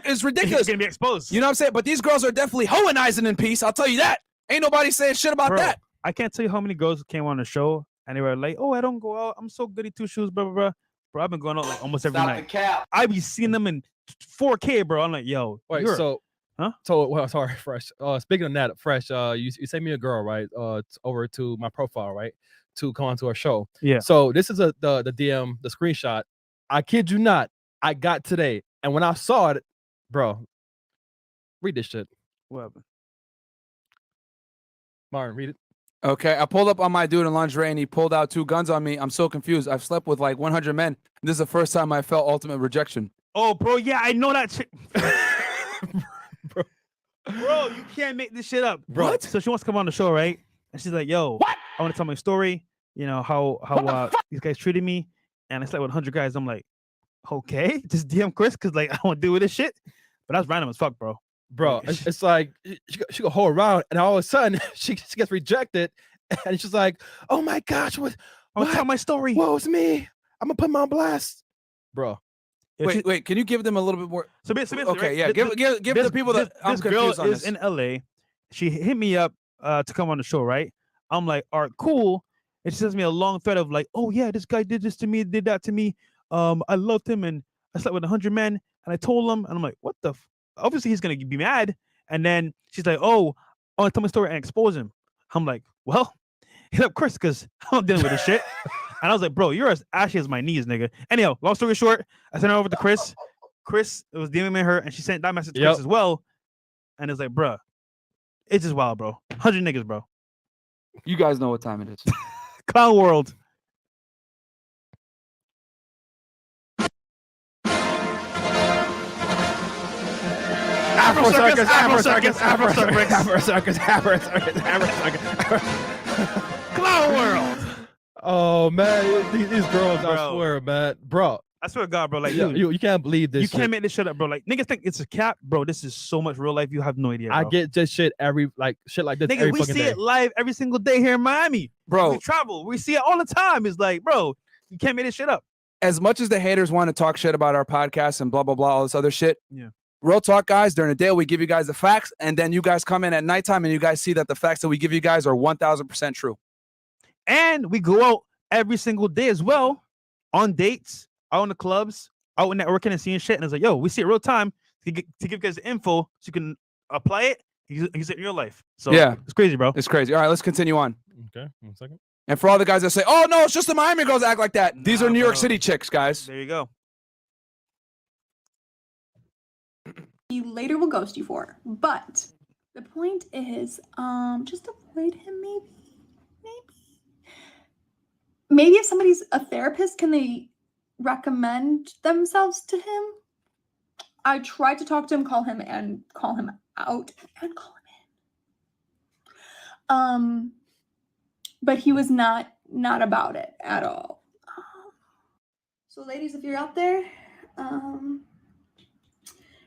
It's ridiculous. It's gonna be exposed. You know what I'm saying? But these girls are definitely hoeizing in peace, I'll tell you that. Ain't nobody saying shit about that. I can't tell you how many girls came on the show and they were like, oh, I don't go out, I'm so goody two shoes, blah, blah, blah. Bro, I've been going out like almost every night. I be seeing them in 4K, bro. I'm like, yo. Wait, sorry, Fresh. Speaking of that, Fresh, you sent me a girl, right? Over to my profile, right? To come on to our show. Yeah. So this is the DM, the screenshot. I kid you not, I got today. And when I saw it, bro, read this shit. What happened? Myron, read it. Okay, I pulled up on my dude in lingerie and he pulled out 2 guns on me. I'm so confused. I've slept with like 100 men. This is the first time I felt ultimate rejection. Oh, bro, yeah, I know that shit. Bro, you can't make this shit up. Bro. What? So she wants to come on the show, right? And she's like, yo, what? I want to tell my story. You know, how these guys treated me. And I slept with 100 guys. I'm like, okay, just DM Chris because like I don't deal with this shit. But that's random as fuck, bro. Bro, it's like she go hold around, and all of a sudden she gets rejected, and she's like, "Oh my gosh, what? I'm gonna tell my story. Whoa, it's me. I'm gonna put him on blast, bro." Yeah, Wait, can you give them a little bit more? So basically, Okay, right, yeah, give the people that I'm this girl confused on is this. in LA. She hit me up to come on the show, right? I'm like, all right, cool. And she sends me a long thread of like, oh yeah, this guy did this to me, did that to me. I loved him, and I slept with 100 men, and I told him, and I'm like, what the? Obviously, he's gonna be mad. And then she's like, oh, I want to tell my story and expose him. I'm like, well, hit up Chris because I'm dealing with this shit. And I was like, bro, you're as ashy as my knees, nigga. Anyhow, long story short, I sent her over to Chris. Chris was DMing her, and she sent that message to Chris as well. And it's like, bro, it's just wild, bro. 100 niggas, bro. You guys know what time it is. Clown world. Afro circus. Clown world. Oh man, these girls, I Bro. swear, man, bro. I swear to God, bro. Like, You, dude, you can't believe this. you shit. can't make this shit up, bro. Like, niggas think it's a cap, bro. This is so much real life. You have no idea, bro. I get this shit shit like this Nigga, every we fucking see day. it live every single day here in Miami. Bro, We travel. We see it all the time. It's like, bro, you can't make this shit up. as much as the haters want to talk shit about our podcast and blah, blah, blah, all this other shit. Yeah. Real talk, guys, during the day, we give you guys the facts, and then you guys come in at nighttime and you guys see that the facts that we give you guys are 1,000% true. And we go out every single day as well on dates, out in the clubs, out networking and seeing shit. And it's like, yo, we see it real time to give you guys the info so you can apply it, use it in your life. So Yeah. it's crazy, bro. It's crazy. All right, let's continue on. Okay, 1 second. And for all the guys that say, oh, no, it's just the Miami girls act like that. These Nah, are New York bro. City chicks, guys. There you go. He later will ghost you for. But the point is, just avoid him maybe if somebody's a therapist, can they recommend themselves to him? I tried to talk to him, call him out and call him in. But he was not about it at all. So ladies, if you're out there,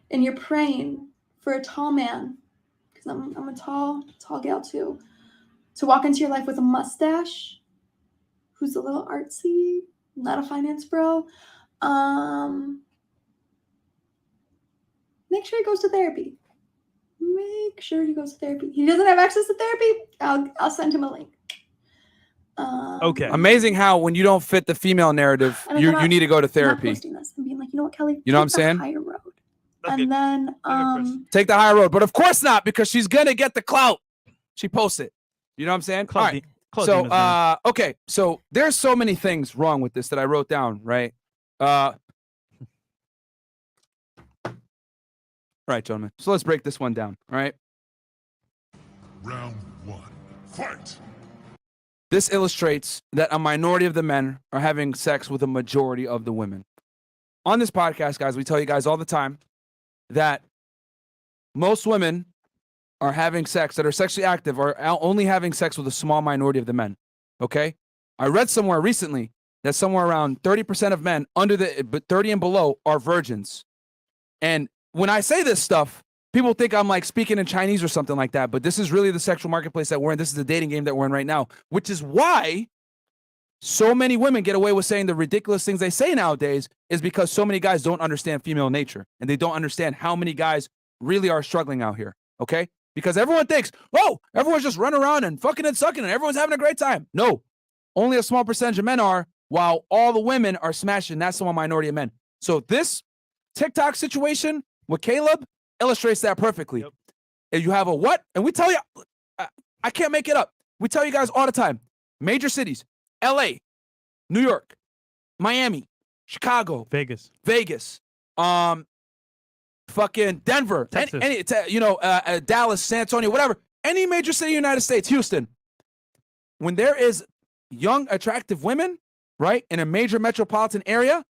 and you're praying for a tall man, because I'm a tall gal too, to walk into your life with a mustache, who's a little artsy, not a finance bro, make sure he goes to therapy. Make sure he goes to therapy. He doesn't have access to therapy, I'll send him a link. Okay. Amazing how when you don't fit the female narrative, And I you thought, need to go to I'm not therapy. posting this and being like, you know what, Kelly? You know what I'm Take the saying? higher road. That's And good. then That's good, Chris. Take the higher road. But of course not, because she's going to get the clout. She posts it. You know what I'm saying? All right. So, okay. So there's so many things wrong with this that I wrote down, right? Right, gentlemen. So let's break this one down. All right. Round 1. Fight! This illustrates that a minority of the men are having sex with a majority of the women. On this podcast, guys, we tell you guys all the time that most women are having sex that are sexually active or only having sex with a small minority of the men. Okay? I read somewhere recently that somewhere around 30% of men under the 30 and below are virgins. And when I say this stuff, people think I'm like speaking in Chinese or something like that, but this is really the sexual marketplace that we're in. This is the dating game that we're in right now, which is why so many women get away with saying the ridiculous things they say nowadays is because so many guys don't understand female nature and they don't understand how many guys really are struggling out here, okay? Because everyone thinks, oh, everyone's just running around and fucking and sucking and everyone's having a great time. No, only a small percentage of men are, while all the women are smashing. That's the one minority of men. So this TikTok situation with Caleb illustrates that perfectly. Yep. And you have a what? And we tell you, I can't make it up. We tell you guys all the time. Major cities, LA, New York, Miami, Chicago, Vegas. Fucking Denver, Texas. Dallas, San Antonio, whatever. Any major city in the United States, Houston. when there is young, attractive women, right, in a major metropolitan area,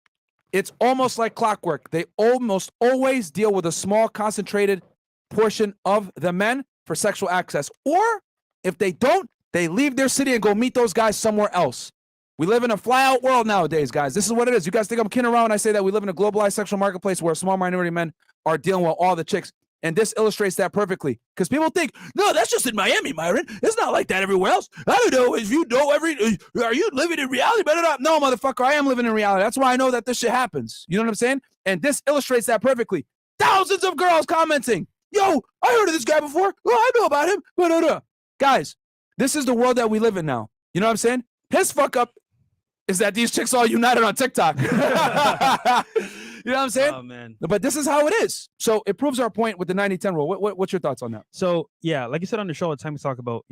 it's almost like clockwork. They almost always deal with a small, concentrated portion of the men for sexual access. Or if they don't, they leave their city and go meet those guys somewhere else. We live in a fly-out world nowadays, guys. This is what it is. You guys think I'm kidding around when I say that we live in a globalized sexual marketplace where a small minority of men are dealing with all the chicks. And this illustrates that perfectly. Because people think, no, that's just in Miami, Myron. It's not like that everywhere else. I don't know if you know are you living in reality? Better not. No, motherfucker, I am living in reality. That's why I know that this shit happens. You know what I'm saying? And this illustrates that perfectly. Thousands of girls commenting, yo, I heard of this guy before. Oh, I know about him. Guys, this is the world that we live in now. You know what I'm saying? His fuck up is that these chicks all united on TikTok. You know what I'm saying? Oh, man. But this is how it is. So it proves our point with the 90-10 rule. What's your thoughts on that? So yeah, like you said on the show, all the time we talk about,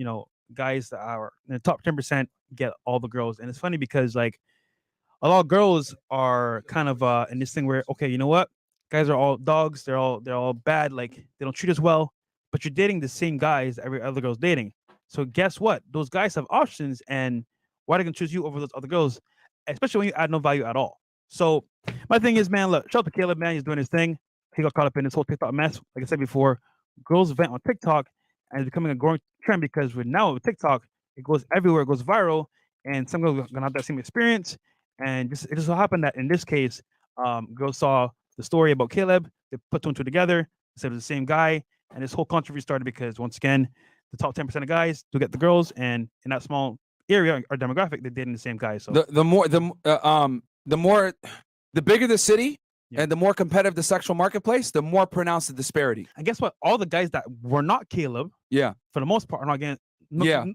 guys that are in the top 10% get all the girls. And it's funny because like a lot of girls are kind of in this thing where, okay, you know what? Guys are all dogs. They're all bad. Like they don't treat us well, but you're dating the same guys every other girl's dating. So guess what? Those guys have options, and why are they gonna choose you over those other girls, especially when you add no value at all? So my thing is, man, look, shout out to Caleb, man. He's doing his thing. He got caught up in this whole TikTok mess. Like I said before, girls vent on TikTok, and it's becoming a growing trend because now with TikTok, it goes everywhere, it goes viral, and some girls are gonna have that same experience. And it just so happened that in this case, girls saw the story about Caleb, they put two and two together, said it was the same guy, and this whole controversy started because once again, the top 10% of guys do get the girls, and in that small area or demographic, they're dating the same guy. So the bigger the city, yeah, and the more competitive the sexual marketplace, the more pronounced the disparity. And guess what? All the guys that were not Caleb, yeah, for the most part, are not getting, they're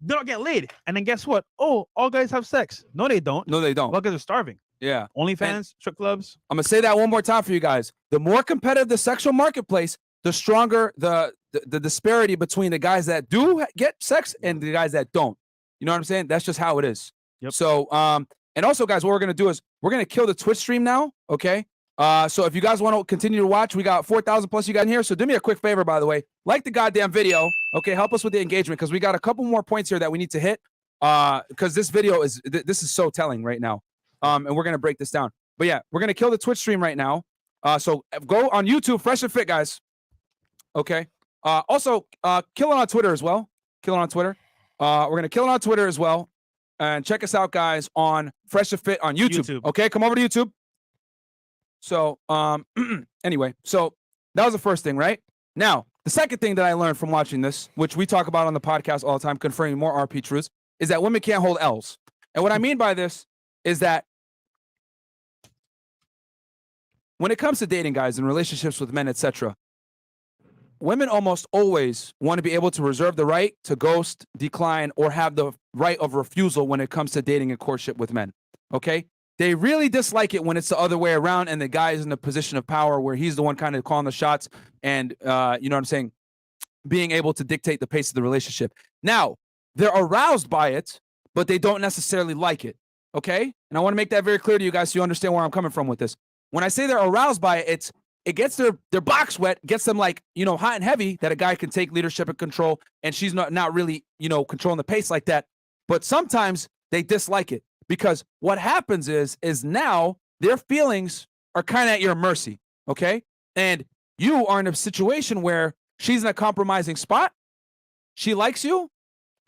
not getting laid. And then guess what? Oh, all guys have sex. No, they don't. No, they don't. All guys are starving. Yeah. OnlyFans, strip clubs. I'm gonna say that one more time for you guys. The more competitive the sexual marketplace, the stronger the disparity between the guys that do get sex and the guys that don't. You know what I'm saying? That's just how it is. Yep. So, and also, guys, what we're gonna do is we're gonna kill the Twitch stream now. Okay. So if you guys want to continue to watch, we got 4,000 plus you got in here. So do me a quick favor, by the way, like the goddamn video. Okay, help us with the engagement because we got a couple more points here that we need to hit. Because this video is this is so telling right now. And we're gonna break this down. But yeah, we're gonna kill the Twitch stream right now. So go on YouTube, Fresh and Fit, guys. Okay. Also, kill it on Twitter as well. Kill it on Twitter. We're gonna kill it on Twitter as well. And check us out, guys, on Fresh and Fit on YouTube. Okay, come over to YouTube. So, anyway, so that was the first thing, right? Now, the second thing that I learned from watching this, which we talk about on the podcast all the time, confirming more RP truths, is that women can't hold L's. And what I mean by this is that when it comes to dating, guys, and relationships with men, etc., women almost always want to be able to reserve the right to ghost, decline, or have the right of refusal when it comes to dating and courtship with men. Okay? They really dislike it when it's the other way around and the guy is in a position of power where he's the one kind of calling the shots and, you know what I'm saying, being able to dictate the pace of the relationship. Now, they're aroused by it, but they don't necessarily like it. Okay? And I want to make that very clear to you guys so you understand where I'm coming from with this. When I say they're aroused by it, it gets their box wet, gets them like, you know, hot and heavy that a guy can take leadership and control, and she's not really, you know, controlling the pace like that. But sometimes they dislike it because what happens is now their feelings are kind of at your mercy, okay? And you are in a situation where she's in a compromising spot, she likes you,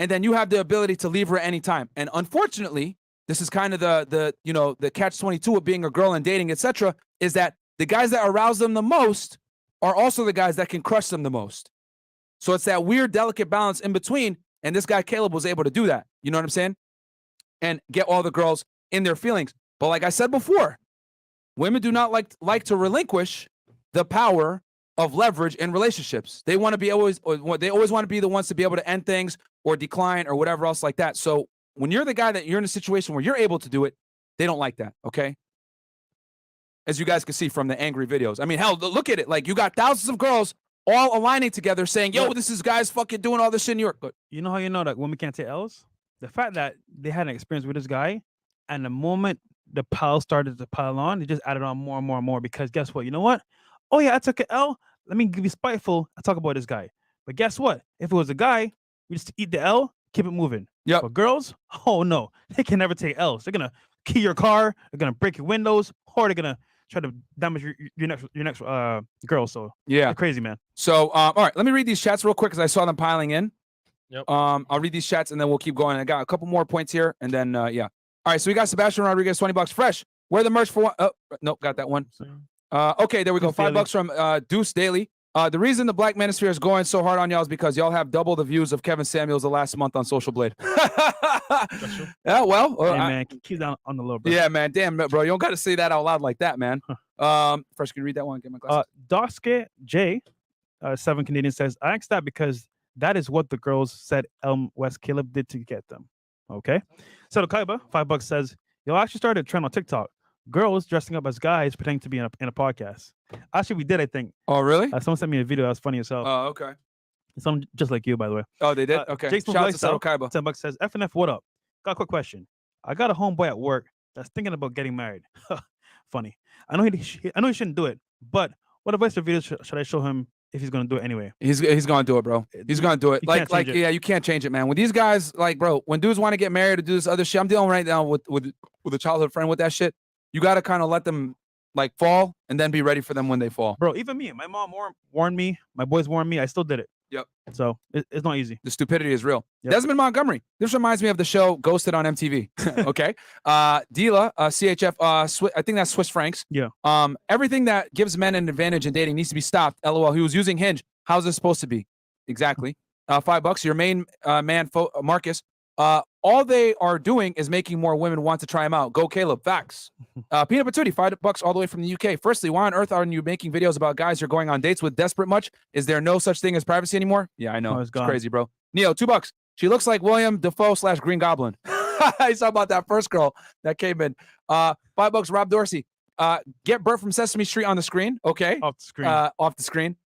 and then you have the ability to leave her at any time. And unfortunately, this is kind of the you know, the catch-22 of being a girl and dating, etc., is that the guys that arouse them the most are also the guys that can crush them the most. So it's that weird, delicate balance in between. And this guy, Caleb, was able to do that. You know what I'm saying? And get all the girls in their feelings. But like I said before, women do not like to relinquish the power of leverage in relationships. They want to be always want to be the ones to be able to end things or decline or whatever else like that. So when you're the guy that you're in a situation where you're able to do it, they don't like that. Okay. As you guys can see from the angry videos. I mean, hell, look at it. Like, you got thousands of girls all aligning together saying, yo, this is guys fucking doing all this shit in New York. But you know how you know that women can't take L's? The fact that they had an experience with this guy, and the moment the pile started to pile on, they just added on more and more and more because guess what? You know what? Oh, yeah, I took an L. Let me be spiteful. I talk about this guy. But guess what? If it was a guy, we just eat the L, keep it moving. Yep. But girls, oh no, they can never take L's. They're gonna key your car, they're gonna break your windows, or they're gonna try to damage your next girl. So Yeah. they're crazy, man. So all right, let me read these chats real quick because I saw them piling in. Yep. I'll read these chats and then we'll keep going. I got a couple more points here, and then yeah. All right, so we got Sebastian Rodriguez, $20. Fresh. Wear the merch for one. Oh, nope, got that one. Okay, there we go. $5 from Deuce Daily. The reason the Black Manosphere is going so hard on y'all is because y'all have double the views of Kevin Samuels the last month on Social Blade. Yeah, well, Hey, man, keep down on the low, bro. yeah, man, damn, bro, you don't got to say that out loud like that, man. Fresh, can you read that one? Get my glasses. Doxke J, 7 Canadian says, I asked that because that is what the girls said West Caleb did to get them. Okay. So Kaiba, $5 says, yo, I actually started a trend on TikTok. Girls dressing up as guys pretending to be in a podcast. Actually, we did, I think. Oh, really? Someone sent me a video that was funny as hell. Oh, okay. Someone just like you, by the way. Oh, they did? Okay. Jake's Shout out to Sato Kaiba. $10 says, FNF, what up? Got a quick question. I got a homeboy at work that's thinking about getting married. Funny. I know he shouldn't do it, but what advice or videos should I show him if he's gonna do it anyway? He's gonna do it, bro. He's gonna do it. You can't change it. Yeah, you can't change it, man. When these guys, like, bro, when dudes want to get married or do this other shit, I'm dealing right now with a childhood friend with that shit. You gotta kind of let them like fall and then be ready for them when they fall. Bro, even me, my mom warned me, my boys warned me, I still did it. Yep. So it's not easy. The stupidity is real. Yep. Desmond Montgomery. This reminds me of the show Ghosted on MTV. Okay. Dila, CHF, I think that's Swiss francs. Yeah. Everything that gives men an advantage in dating needs to be stopped. LOL. He was using Hinge. How's this supposed to be? Exactly. $5. Your main man, Marcus. All they are doing is making more women want to try him out. Go Caleb. Facts. Peanut Patootie, $5 all the way from the UK. Firstly, why on earth are you making videos about guys you're going on dates with desperate much? Is there no such thing as privacy anymore? Yeah, I know. Oh, it's gone. crazy, bro. Neo, $2. She looks like William Dafoe / Green Goblin. I saw about that first girl that came in. $5, Rob Dorsey. Get Bert from Sesame Street on the screen. Okay. Off the screen. Off the screen.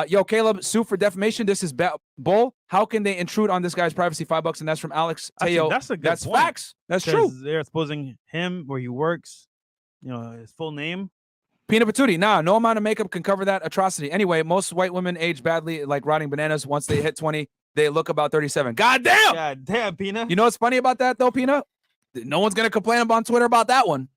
Yo, Caleb, sue for defamation. This is bull. How can they intrude on this guy's privacy? $5, and that's from Alex Teo. That's a good That's point. facts. That's true. They're exposing him, where he works, his full name. Peanut Patootie, nah, no amount of makeup can cover that atrocity. Anyway, most white women age badly like rotting bananas. Once they hit 20, they look about 37. God damn! God damn, Peanut. You know what's funny about that, though, Peanut? No one's going to complain on Twitter about that one.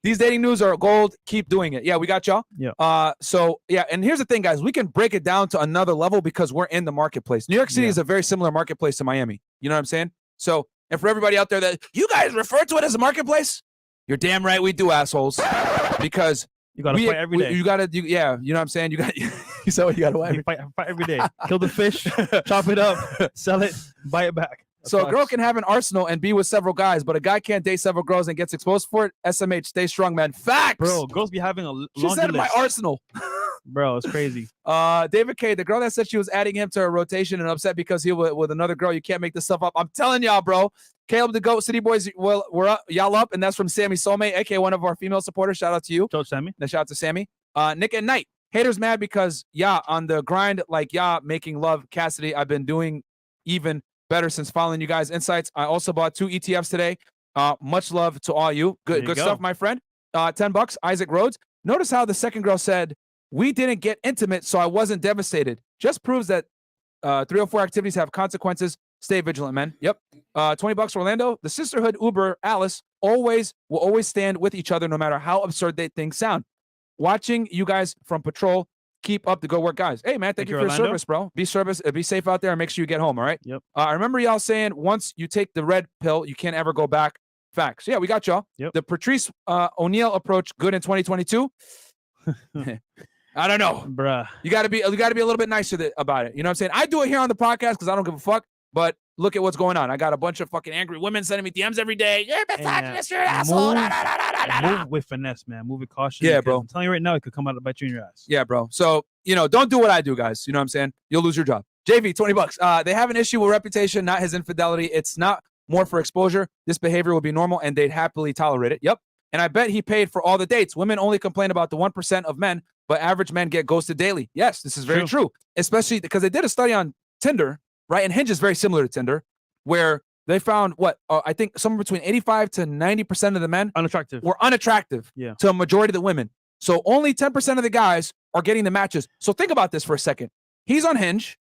These dating news are gold. Keep doing it. Yeah, we got y'all. Yeah. So, yeah, and here's the thing, guys. We can break it down to another level because we're in the marketplace. New York City is a very similar marketplace to Miami. You know what I'm saying? So, and for everybody out there that you guys refer to it as a marketplace, you're damn right we do, assholes. Because you got to fight every day. You got to do, yeah, you know what I'm saying? You got so you got to fight every day. Kill the fish, chop it up, sell it, buy it back. So a girl can have an arsenal and be with several guys, but a guy can't date several girls and gets exposed for it. SMH, stay strong, man. Facts. Bro, girls be having a laundry She said list. my arsenal. Bro, it's crazy. David K, the girl that said she was adding him to her rotation and upset because he was with another girl. You can't make this stuff up. I'm telling y'all, bro. Caleb the Goat, City Boys, well, we're up, y'all up, and that's from Sammy Soulmate, aka one of our female supporters. Shout out to you. Shout out, Sammy. Shout out to Sammy. Nick at Night. Haters mad because, on the grind, like, making love. Cassidy, I've been doing even better since following you guys' insights. I also bought 2 ETFs today. Much love to all you. Good stuff, my friend. $10. Isaac Rhodes. Notice how the second girl said, we didn't get intimate, so I wasn't devastated. Just proves that 304 activities have consequences. Stay vigilant, man. Yep. $20 Orlando. The Sisterhood, Uber, Alice will always stand with each other no matter how absurd things sound. Watching you guys from patrol. Keep up the good work, guys. Hey, man, thank you for your service, bro. Be safe out there and make sure you get home, all right? Yep. I remember y'all saying once you take the red pill, you can't ever go back. Facts. Yeah, we got y'all. Yep. The Patrice O'Neal approach, good in 2022. I don't know. Bruh. You gotta be a little bit nicer about it. You know what I'm saying? I do it here on the podcast because I don't give a fuck, but look at what's going on. I got a bunch of fucking angry women sending me DMs every day. You're a misogynist, you're an asshole. Move with finesse, man. Move with caution. Yeah, bro. I'm telling you right now, it could come out and bite you in your ass. Yeah, bro. So, don't do what I do, guys. You know what I'm saying? You'll lose your job. JV, $20. They have an issue with reputation, not his infidelity. It's not more for exposure. This behavior will be normal and they'd happily tolerate it. Yep. And I bet he paid for all the dates. Women only complain about the 1% of men, but average men get ghosted daily. Yes, this is very true. Especially because they did a study on Tinder, right? And Hinge is very similar to Tinder, where they found I think somewhere between 85 to 90% of the men were unattractive to a majority of the women. So only 10% of the guys are getting the matches. So think about this for a second. He's on Hinge.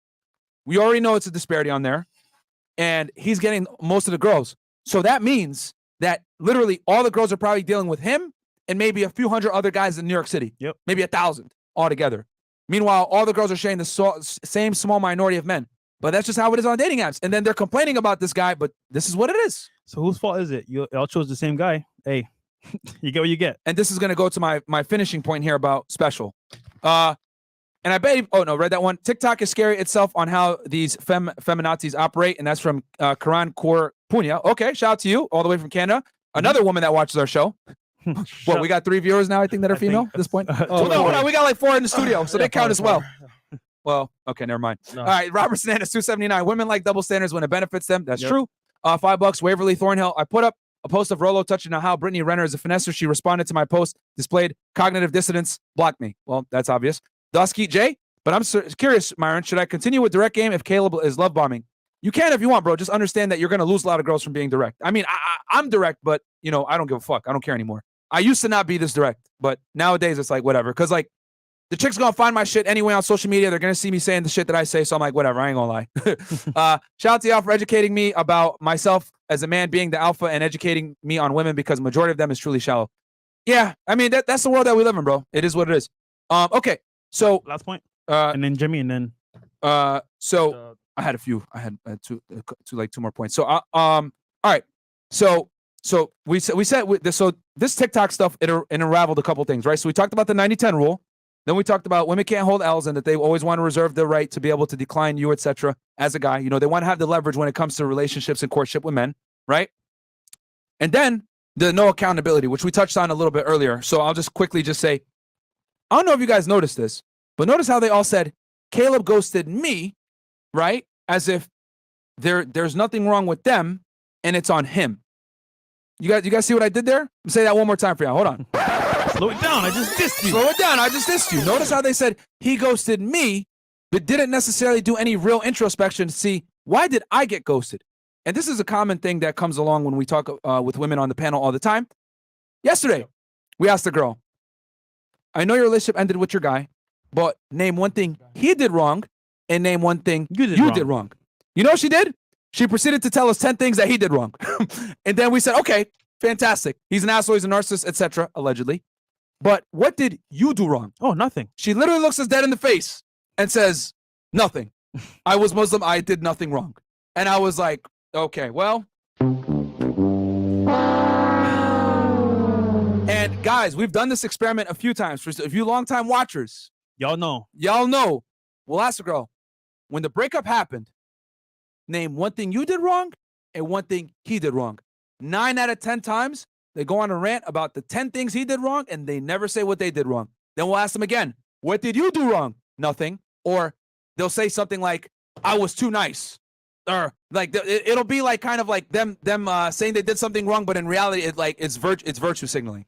We already know it's a disparity on there. and he's getting most of the girls. So that means that literally all the girls are probably dealing with him and maybe a few hundred other guys in New York City. Yep. Maybe 1,000 altogether. Meanwhile, all the girls are sharing the same small minority of men. But that's just how it is on dating apps. And then they're complaining about this guy, but this is what it is. So whose fault is it? You all chose the same guy. Hey, you get what you get. And this is going to go to my finishing point here about special. And I bet, read that one. TikTok is scary itself on how these feminazis operate. And that's from Karan Kaur Punya. Okay, shout out to you all the way from Canada. Another woman that watches our show. What, we got 3 viewers now, I think, that are female at this point? No, we got like 4 in the studio, so they count as well. Well, okay, never mind. No. All right, Robert Sanders, 279. Women like double standards when it benefits them. That's true. $5. Waverly Thornhill. I put up a post of Rolo touching on how Britney Renner is a finesser. She responded to my post, displayed cognitive dissonance, blocked me. Well, that's obvious. Dusky J. But I'm curious, Myron, should I continue with direct game if Caleb is love bombing? You can if you want, bro. Just understand that you're going to lose a lot of girls from being direct. I mean, I'm direct, but, I don't give a fuck. I don't care anymore. I used to not be this direct, but nowadays it's like, whatever. Because, like, the chick's going to find my shit anyway on social media. They're going to see me saying the shit that I say. So I'm like, whatever. I ain't going to lie. Shout out to y'all for educating me about myself as a man being the alpha and educating me on women because the majority of them is truly shallow. Yeah. I mean, that's the world that we live in, bro. It is what it is. Okay. So. Last point. And then Jimmy and then. So I had a few. I had two more points. So, all right. So we said this. So this TikTok stuff, it unraveled a couple things, right? So we talked about the 90-10 rule. Then we talked about women can't hold L's and that they always want to reserve the right to be able to decline you, etc. As a guy, they want to have the leverage when it comes to relationships and courtship with men, right? And then the no accountability, which we touched on a little bit earlier. So I'll just quickly just say, I don't know if you guys noticed this, but notice how they all said, Caleb ghosted me, right? As if there's nothing wrong with them and it's on him. You guys see what I did there? I'm say that one more time for you. Hold on. Slow it down. I just dissed you. Slow it down. I just dissed you. Notice how they said he ghosted me, but didn't necessarily do any real introspection to see why did I get ghosted? And this is a common thing that comes along when we talk with women on the panel all the time. Yesterday, we asked the girl, I know your relationship ended with your guy, but name one thing he did wrong and name one thing you did wrong. You know what she did? She proceeded to tell us 10 things that he did wrong. And then we said, okay, fantastic. He's an asshole, he's a narcissist, etc., allegedly. But what did you do wrong? Oh, nothing. She literally looks us dead in the face and says, nothing. I was Muslim. I did nothing wrong. And I was like, okay, well. And guys, we've done this experiment a few times. For a few longtime watchers. Y'all know. We'll ask the girl, when the breakup happened, name one thing you did wrong and one thing he did wrong. 9 out of 10 times, they go on a rant about the 10 things he did wrong, and they never say what they did wrong. Then we'll ask them again, what did you do wrong? Nothing. Or they'll say something like, I was too nice. Or like it'll be like kind of like them saying they did something wrong, but in reality, it's virtue signaling.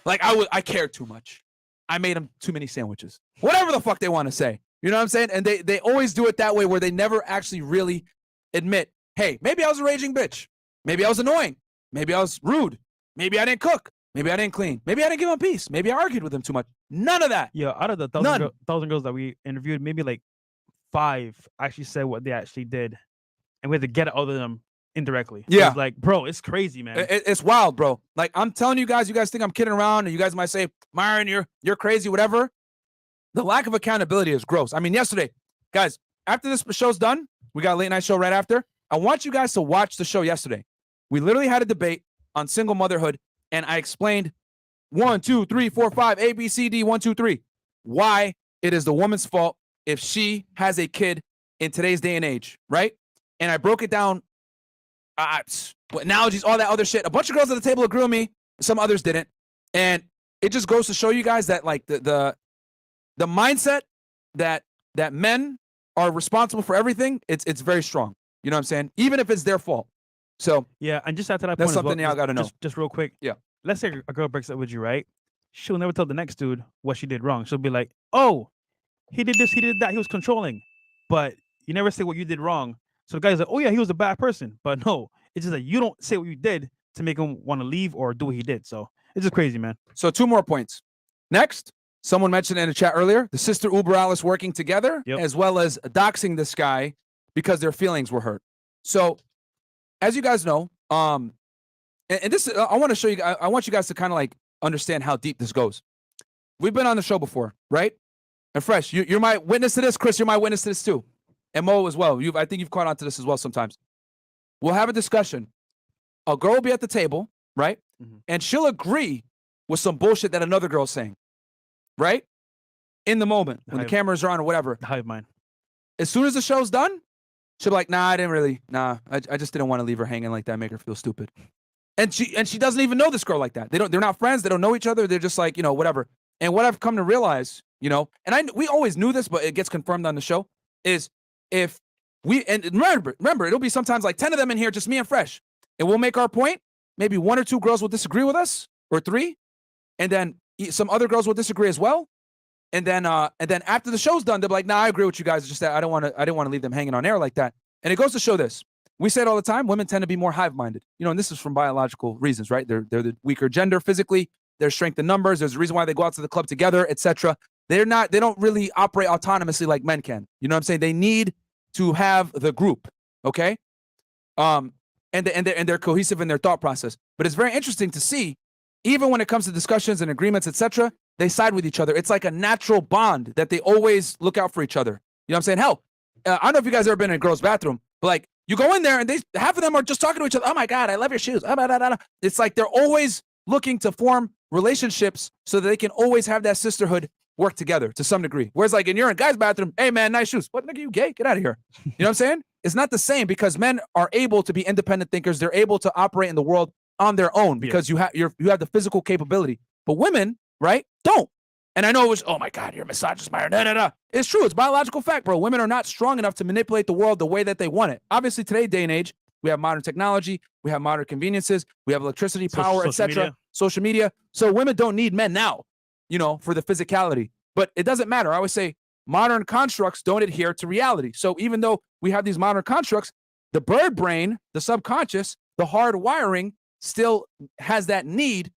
Like I cared too much. I made him too many sandwiches. Whatever the fuck they want to say. You know what I'm saying? And they always do it that way where they never actually really admit, hey, maybe I was a raging bitch. Maybe I was annoying. Maybe I was rude. Maybe I didn't cook. Maybe I didn't clean. Maybe I didn't give him peace. Maybe I argued with him too much. None of that. Yeah, out of the 1,000 girls that we interviewed, maybe like 5 actually said what they actually did. And we had to get it out of them indirectly. Yeah. It's like, bro, it's crazy, man. It's wild, bro. Like, I'm telling you guys think I'm kidding around, and you guys might say, Myron, you're crazy, whatever. The lack of accountability is gross. I mean, yesterday, guys, after this show's done, we got a late night show right after. I want you guys to watch the show yesterday. We literally had a debate on single motherhood, and I explained 1, 2, 3, 4, 5, A, B, C, D, 1, 2, 3, why it is the woman's fault if she has a kid in today's day and age, right? And I broke it down, analogies, all that other shit. A bunch of girls at the table agree with me. Some others didn't. And it just goes to show you guys that like the mindset that men are responsible for everything, it's very strong. You know what I'm saying? Even if it's their fault. So yeah, and just after that that's point, something y'all got to know. Just real quick. Yeah. Let's say a girl breaks up with you, right? She'll never tell the next dude what she did wrong. She'll be like, oh, he did this, he did that, he was controlling. But you never say what you did wrong. So the guy's like, oh yeah, he was a bad person. But no, it's just that you don't say what you did to make him want to leave or do what he did. So it's just crazy, man. So 2 more points. Next, someone mentioned in the chat earlier, the sister Uber Alice working together, as well as doxing this guy because their feelings were hurt. So, as you guys know, and this, I want to show you. I want you guys to kind of like understand how deep this goes. We've been on the show before, right? And Fresh, you're my witness to this. Chris, you're my witness to this too, and Mo as well. I think you've caught on to this as well sometimes. We'll have a discussion. A girl will be at the table, right? And she'll agree with some bullshit that another girl's saying, right? In the moment, when the cameras are on or whatever. Hive-mind. As soon as the show's done, she'll be like, nah, I just didn't want to leave her hanging like that, make her feel stupid. And she doesn't even know this girl like that. They're not friends, they don't know each other, they're just like, whatever. And what I've come to realize, and we always knew this, but it gets confirmed on the show, is if we, and remember, it'll be sometimes like 10 of them in here, just me and Fresh, and we'll make our point, maybe 1 or 2 girls will disagree with us, or 3, and then some other girls will disagree as well. And then after the show's done, they'll be like, nah, I agree with you guys. It's just that I didn't want to leave them hanging on air like that. And it goes to show this. We say it all the time, women tend to be more hive-minded. And this is from biological reasons, right? They're the weaker gender physically, there's strength in numbers, there's a reason why they go out to the club together, etc. They don't really operate autonomously like men can. You know what I'm saying? They need to have the group, okay? And they're cohesive in their thought process. But it's very interesting to see, even when it comes to discussions and agreements, etc., they side with each other. It's like a natural bond that they always look out for each other. You know what I'm saying? Hell, I don't know if you guys ever been in a girl's bathroom, but like you go in there and half of them are just talking to each other. Oh my God, I love your shoes. It's like they're always looking to form relationships so that they can always have that sisterhood work together to some degree. Whereas like you're in a guy's bathroom, hey man, nice shoes. What, nigga, you gay? Get out of here. You know what I'm saying? It's not the same because men are able to be independent thinkers. They're able to operate in the world on their own because you have the physical capability. But women, right, don't. And I know it was, oh my God, you're a misogynist, Myron. It's true. It's biological fact, bro. Women are not strong enough to manipulate the world the way that they want it. Obviously, today, day and age, we have modern technology, we have modern conveniences, we have electricity, power, etc., social media. So women don't need men now, for the physicality. But it doesn't matter. I always say modern constructs don't adhere to reality. So even though we have these modern constructs, the bird brain, the subconscious, the hard wiring still has that need,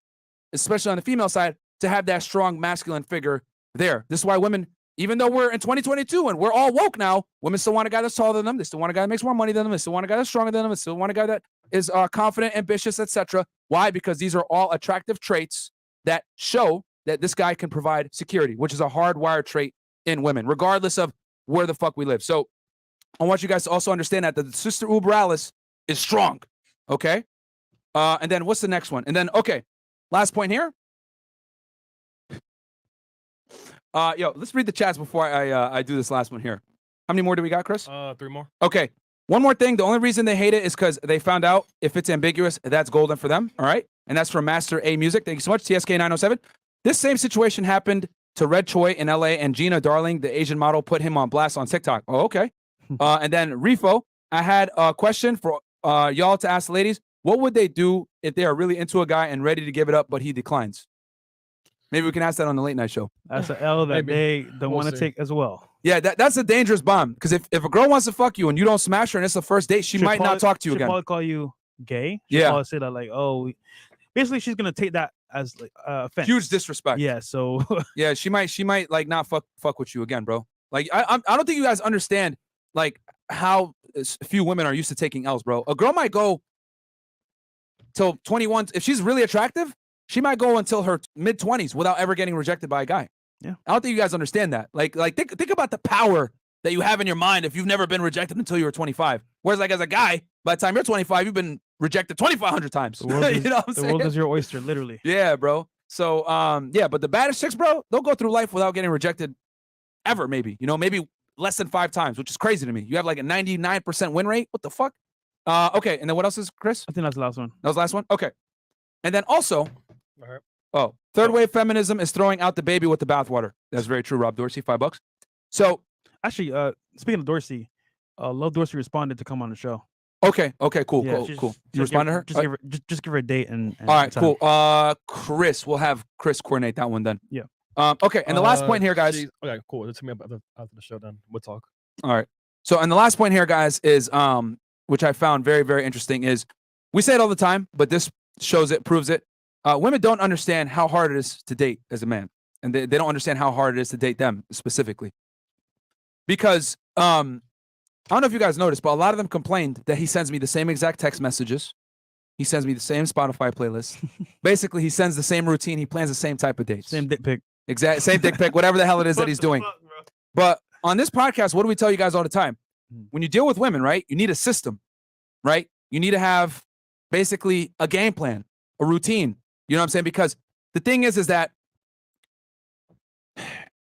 especially on the female side, to have that strong masculine figure there. This is why women, even though we're in 2022 and we're all woke now, women still want a guy that's taller than them. They still want a guy that makes more money than them. They still want a guy that's stronger than them. They still want a guy that is confident, ambitious, etc. Why? Because these are all attractive traits that show that this guy can provide security, which is a hardwired trait in women, regardless of where the fuck we live. So I want you guys to also understand that the sister uber Alice is strong, okay? And then what's the next one? And then, okay, last point here. Let's read the chats before I do this last one here. How many more do we got, Chris? 3 more. Okay. One more thing. The only reason they hate it is because they found out if it's ambiguous, that's golden for them. All right. And that's from Master A Music. Thank you so much. TSK907. This same situation happened to Red Choi in LA, and Gina Darling, the Asian model, put him on blast on TikTok. Oh, okay. And then Refo, I had a question for y'all to ask the ladies. What would they do if they are really into a guy and ready to give it up, but he declines? Maybe we can ask that on the late night show. That's an L that they don't want to take as well. Yeah, that's a dangerous bomb. Because if a girl wants to fuck you and you don't smash her and it's the first date, she might not talk to you again. She'll probably call you gay. She'll probably say that like, oh, basically she's gonna take that as like offense. Huge disrespect. Yeah. So yeah, she might like not fuck with you again, bro. Like I don't think you guys understand like how few women are used to taking L's, bro. A girl might go till 21 if she's really attractive. She might go until her mid-20s without ever getting rejected by a guy. Yeah, I don't think you guys understand that. Like think about the power that you have in your mind if you've never been rejected until you were 25. Whereas like as a guy, by the time you're 25, you've been rejected 2,500 times. The world is your oyster, literally. Yeah, bro. So but the baddest chicks, bro, they'll go through life without getting rejected ever. Maybe maybe less than 5 times, which is crazy to me. You have like a 99% win rate. What the fuck? Okay, and then what else is Chris? I think that's the last one. That was the last one. Okay, and then also. Third wave feminism is throwing out the baby with the bathwater. That's very true, Rob Dorsey. $5. So actually, speaking of Dorsey, Love Dorsey responded to come on the show. Okay, cool. You responded to her? Just give her a date and all right, cool. Chris, we'll have Chris coordinate that one then. Yeah. Okay, and the last point here, guys. Okay, cool. Let's me after the show, then we'll talk. All right. So, and the last point here, guys, is which I found very, very interesting is we say it all the time, but this shows it, proves it. Women don't understand how hard it is to date as a man, and they don't understand how hard it is to date them specifically. Because I don't know if you guys noticed, but a lot of them complained that he sends me the same exact text messages. He sends me the same Spotify playlist. Basically, he sends the same routine. He plans the same type of dates. Same dick pic. Exact same dick pic, whatever the hell it is that he's doing. Fuck, bro? But on this podcast, what do we tell you guys all the time? When you deal with women, right, you need a system, right? You need to have basically a game plan, a routine. You know what I'm saying? Because the thing is that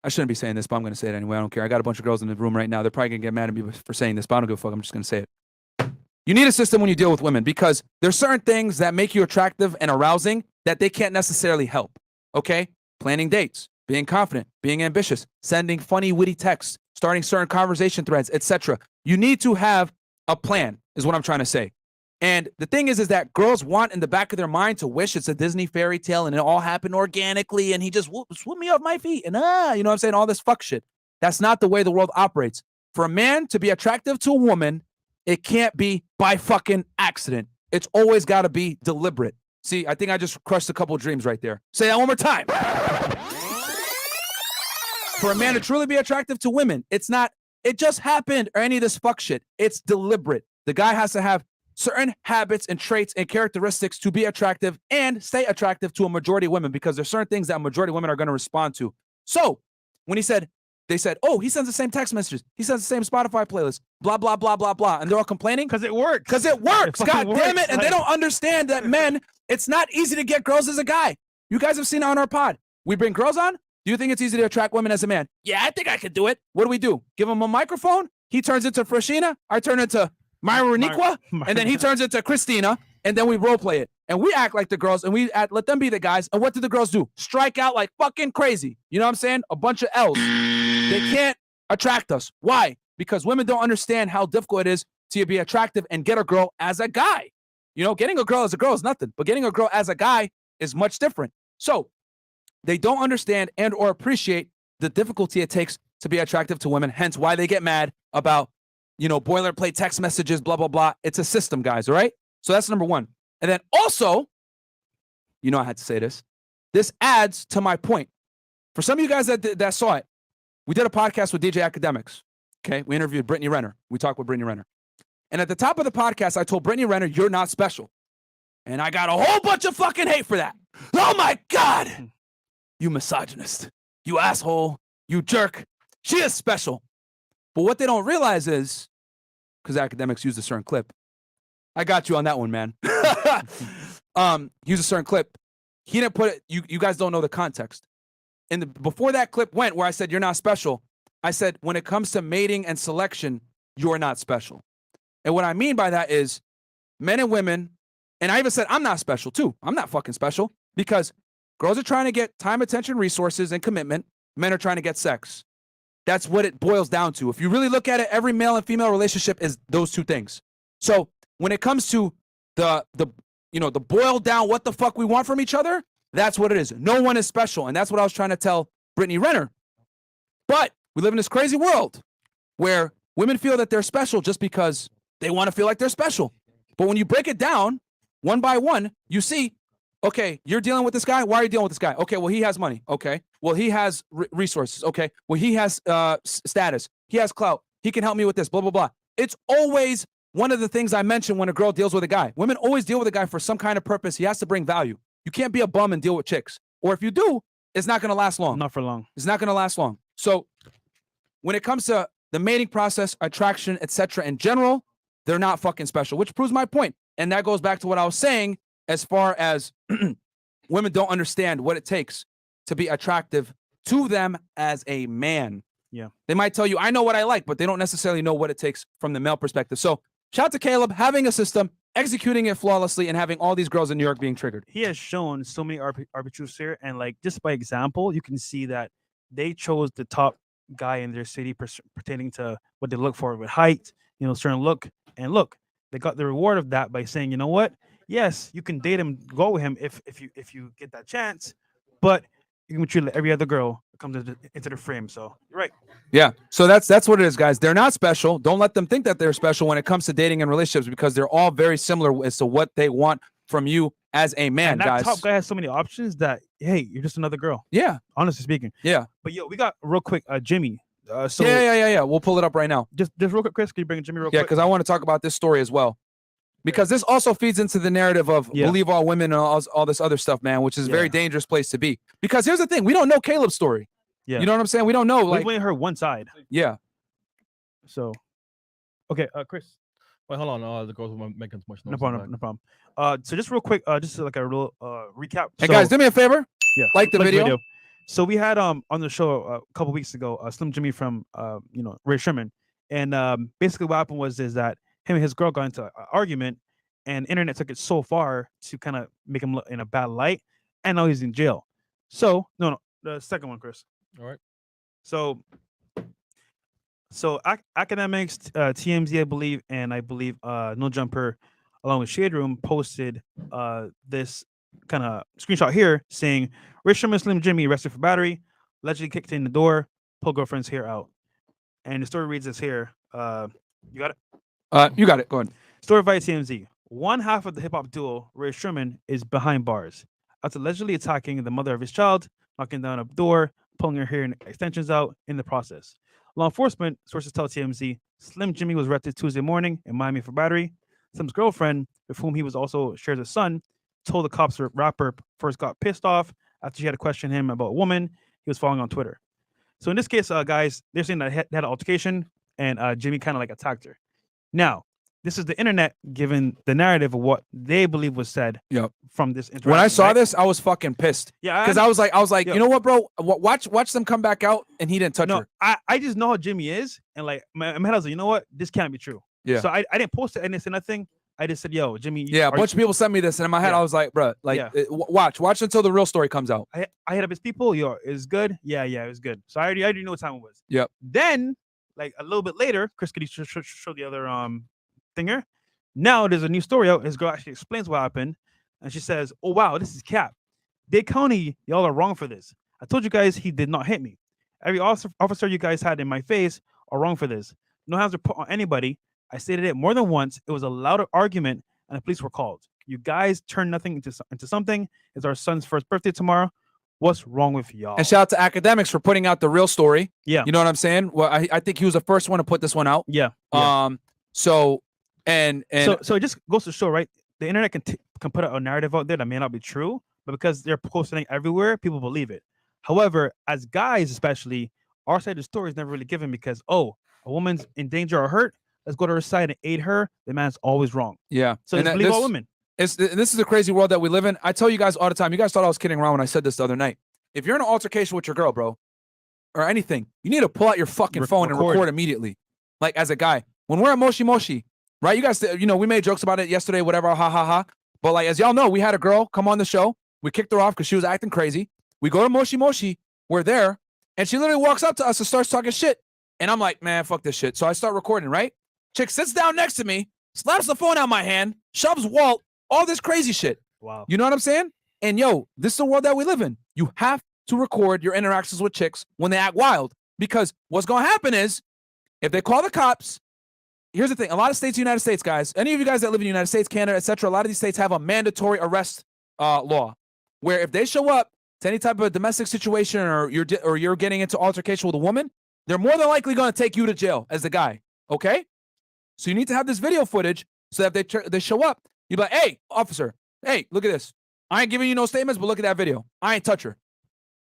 I shouldn't be saying this, but I'm going to say it anyway. I don't care. I got a bunch of girls in the room right now. They're probably going to get mad at me for saying this, but I don't give a fuck. I'm just going to say it. You need a system when you deal with women because there's certain things that make you attractive and arousing that they can't necessarily help. Okay? Planning dates, being confident, being ambitious, sending funny, witty texts, starting certain conversation threads, etc. You need to have a plan, is what I'm trying to say. And the thing is that girls want in the back of their mind to wish it's a Disney fairy tale and it all happened organically and he just swooped me off my feet and you know what I'm saying? All this fuck shit. That's not the way the world operates. For a man to be attractive to a woman, it can't be by fucking accident. It's always got to be deliberate. See, I think I just crushed a couple of dreams right there. Say that one more time. For a man to truly be attractive to women, it's not, it just happened or any of this fuck shit. It's deliberate. The guy has to have certain habits and traits and characteristics to be attractive and stay attractive to a majority of women because there's certain things that a majority of women are going to respond to. So when they said, oh, he sends the same text messages. He sends the same Spotify playlist, blah, blah, blah, blah, blah. And they're all complaining. Because it works. Because it works. God damn it. And like... they don't understand that men, it's not easy to get girls as a guy. You guys have seen it on our pod. We bring girls on. Do you think it's easy to attract women as a man? Yeah, I think I could do it. What do? Give him a microphone. He turns into Freshina. I turn into Myron, and then he turns into Christina, and then we role play it. And we act like the girls, and let them be the guys. And what do the girls do? Strike out like fucking crazy. You know what I'm saying? A bunch of L's. They can't attract us. Why? Because women don't understand how difficult it is to be attractive and get a girl as a guy. You know, getting a girl as a girl is nothing, but getting a girl as a guy is much different. So they don't understand and or appreciate the difficulty it takes to be attractive to women, hence why they get mad about, you know, boilerplate text messages, blah, blah, blah. It's a system, guys, all right? So that's number one. And then also, you know I had to say this. This adds to my point. For some of you guys that saw it, we did a podcast with DJ Academics, okay? We interviewed Britney Renner. We talked with Britney Renner. And at the top of the podcast, I told Britney Renner, you're not special. And I got a whole bunch of fucking hate for that. Oh, my God. You misogynist. You asshole. You jerk. She is special. But what they don't realize is, because Academics used a certain clip, I got you on that one, man. Use a certain clip. He didn't put it, you guys don't know the context. Before that clip went where I said, you're not special, I said, when it comes to mating and selection, you're not special. And what I mean by that is men and women, and I even said, I'm not special too. I'm not fucking special because girls are trying to get time, attention, resources, and commitment. Men are trying to get sex. That's what it boils down to. If you really look at it, every male and female relationship is those two things. So when it comes to the boiled down what the fuck we want from each other, that's what it is. No one is special. And that's what I was trying to tell Britney Renner. But we live in this crazy world where women feel that they're special just because they want to feel like they're special. But when you break it down one by one, you see, okay, you're dealing with this guy. Why are you dealing with this guy? Okay, well, he has money. Okay, well, he has resources. Okay, well, he has status. He has clout. He can help me with this, blah, blah, blah. It's always one of the things I mentioned when a girl deals with a guy. Women always deal with a guy for some kind of purpose. He has to bring value. You can't be a bum and deal with chicks. Or if you do, it's not going to last long. Not for long. It's not going to last long. So when it comes to the mating process, attraction, etc. in general, they're not fucking special, which proves my point. And that goes back to what I was saying as far as women don't understand what it takes to be attractive to them as a man. Yeah. They might tell you, I know what I like, but they don't necessarily know what it takes from the male perspective. So shout out to Caleb, having a system, executing it flawlessly, and having all these girls in New York being triggered. He has shown so many arbiters here. And like, just by example, you can see that they chose the top guy in their city pertaining to what they look for with height, you know, certain look. And look, they got the reward of that by saying, you know what? Yes, you can date him, go with him if you get that chance, but you can treat like every other girl that comes into the frame. So you're right. Yeah. So that's what it is, guys. They're not special. Don't let them think that they're special when it comes to dating and relationships because they're all very similar as to what they want from you as a man, and that guys. top guy has so many options that, hey, you're just another girl. Yeah. Honestly speaking. Yeah. But yo, we got real quick, Jimmy. So yeah. We'll pull it up right now. Just real quick, Chris, can you bring Jimmy real Yeah, quick? because I want to talk about this story as well. Because this also feeds into the narrative of believe all women and all this other stuff, man, which is a very dangerous place to be. Because here's the thing, we don't know Caleb's story. Yeah. You know what I'm saying? We don't know. We've only heard one side. Yeah. So, okay, Chris. Wait, hold on. The girls were making too much noise. No problem. So just real quick, just like a real recap. Hey guys, do me a favor. Yeah. Like the video. So we had on the show a couple weeks ago, Slim Jimmy from Rae Sremmurd, and basically what happened was that him and his girl got into an argument, and internet took it so far to kind of make him look in a bad light, and now he's in jail. So no, the second one, Chris. All right. So academics, TMZ, I believe, and I believe No Jumper, along with Shade Room, posted this kind of screenshot here saying Rae Sremmurd Slim Jimmy arrested for battery, allegedly kicked in the door, pulled girlfriend's hair out. And the story reads this here. You got it? You got it. Go ahead. Story via TMZ. One half of the hip hop duo, Rae Sremmurd, is behind bars after allegedly attacking the mother of his child, knocking down a door, pulling her hair and extensions out in the process. Law enforcement sources tell TMZ Slim Jimmy was arrested Tuesday morning in Miami for battery. Slim's girlfriend, with whom he was also shares a son, told the cops the rapper first got pissed off after she had to question him about a woman he was following on Twitter. So in this case, guys, they're saying that they had an altercation and Jimmy kind of like attacked her. Now, this is the internet giving the narrative of what they believe was said from this interaction. When I saw this, I was fucking pissed. Yeah, because I was like, you know what, bro? Watch them come back out, and he didn't touch her. I just know how Jimmy is, and like my head was like, you know what, this can't be true. Yeah. So I didn't post it. I didn't say nothing. I just said, yo, Jimmy. Yeah, a bunch of people sent me this, and in my head, I was like, bro, like, watch until the real story comes out. I hit up his people. Yo, is good. Yeah, it was good. So I already know what time it was. Yep. Then, like a little bit later, Chris, could you show the other thinger? Now there's a new story out. His girl actually explains what happened, and she says, "Oh wow, this is cap. Dade County, y'all are wrong for this. I told you guys he did not hit me. Every officer you guys had in my face are wrong for this. No hands were put on anybody. I stated it more than once. It was a loud argument, and the police were called. You guys turned nothing into something. It's our son's first birthday tomorrow. What's wrong with y'all?" And shout out to academics for putting out the real story. Yeah. You know what I'm saying? Well, I think he was the first one to put this one out. Yeah. So it just goes to show, right? The internet can put a narrative out there that may not be true, but because they're posting it everywhere, people believe it. However, as guys, especially, our side of the story is never really given because, a woman's in danger or hurt. Let's go to her side and aid her. The man's always wrong. Yeah. So just believe all women. This is a crazy world that we live in. I tell you guys all the time. You guys thought I was kidding around when I said this the other night. If you're in an altercation with your girl, bro, or anything, you need to pull out your fucking phone and record immediately. Like as a guy, when we're at Moshi, right? You guys, we made jokes about it yesterday, whatever, ha ha ha. But like, as y'all know, we had a girl come on the show. We kicked her off because she was acting crazy. We go to Moshi, we're there, and she literally walks up to us and starts talking shit. And I'm like, man, fuck this shit. So I start recording, right? Chick sits down next to me, slaps the phone out of my hand, shoves Walt, all this crazy shit. Wow. You know what I'm saying? And yo, this is the world that we live in. You have to record your interactions with chicks when they act wild, because what's going to happen is if they call the cops, here's the thing. A lot of states in the United States, guys, any of you guys that live in the United States, Canada, etc., a lot of these states have a mandatory arrest law where if they show up to any type of domestic situation or you're getting into altercation with a woman, they're more than likely going to take you to jail as the guy. Okay? So you need to have this video footage so that if they show up, you're like, hey, officer, hey, look at this. I ain't giving you no statements, but look at that video. I ain't touch her.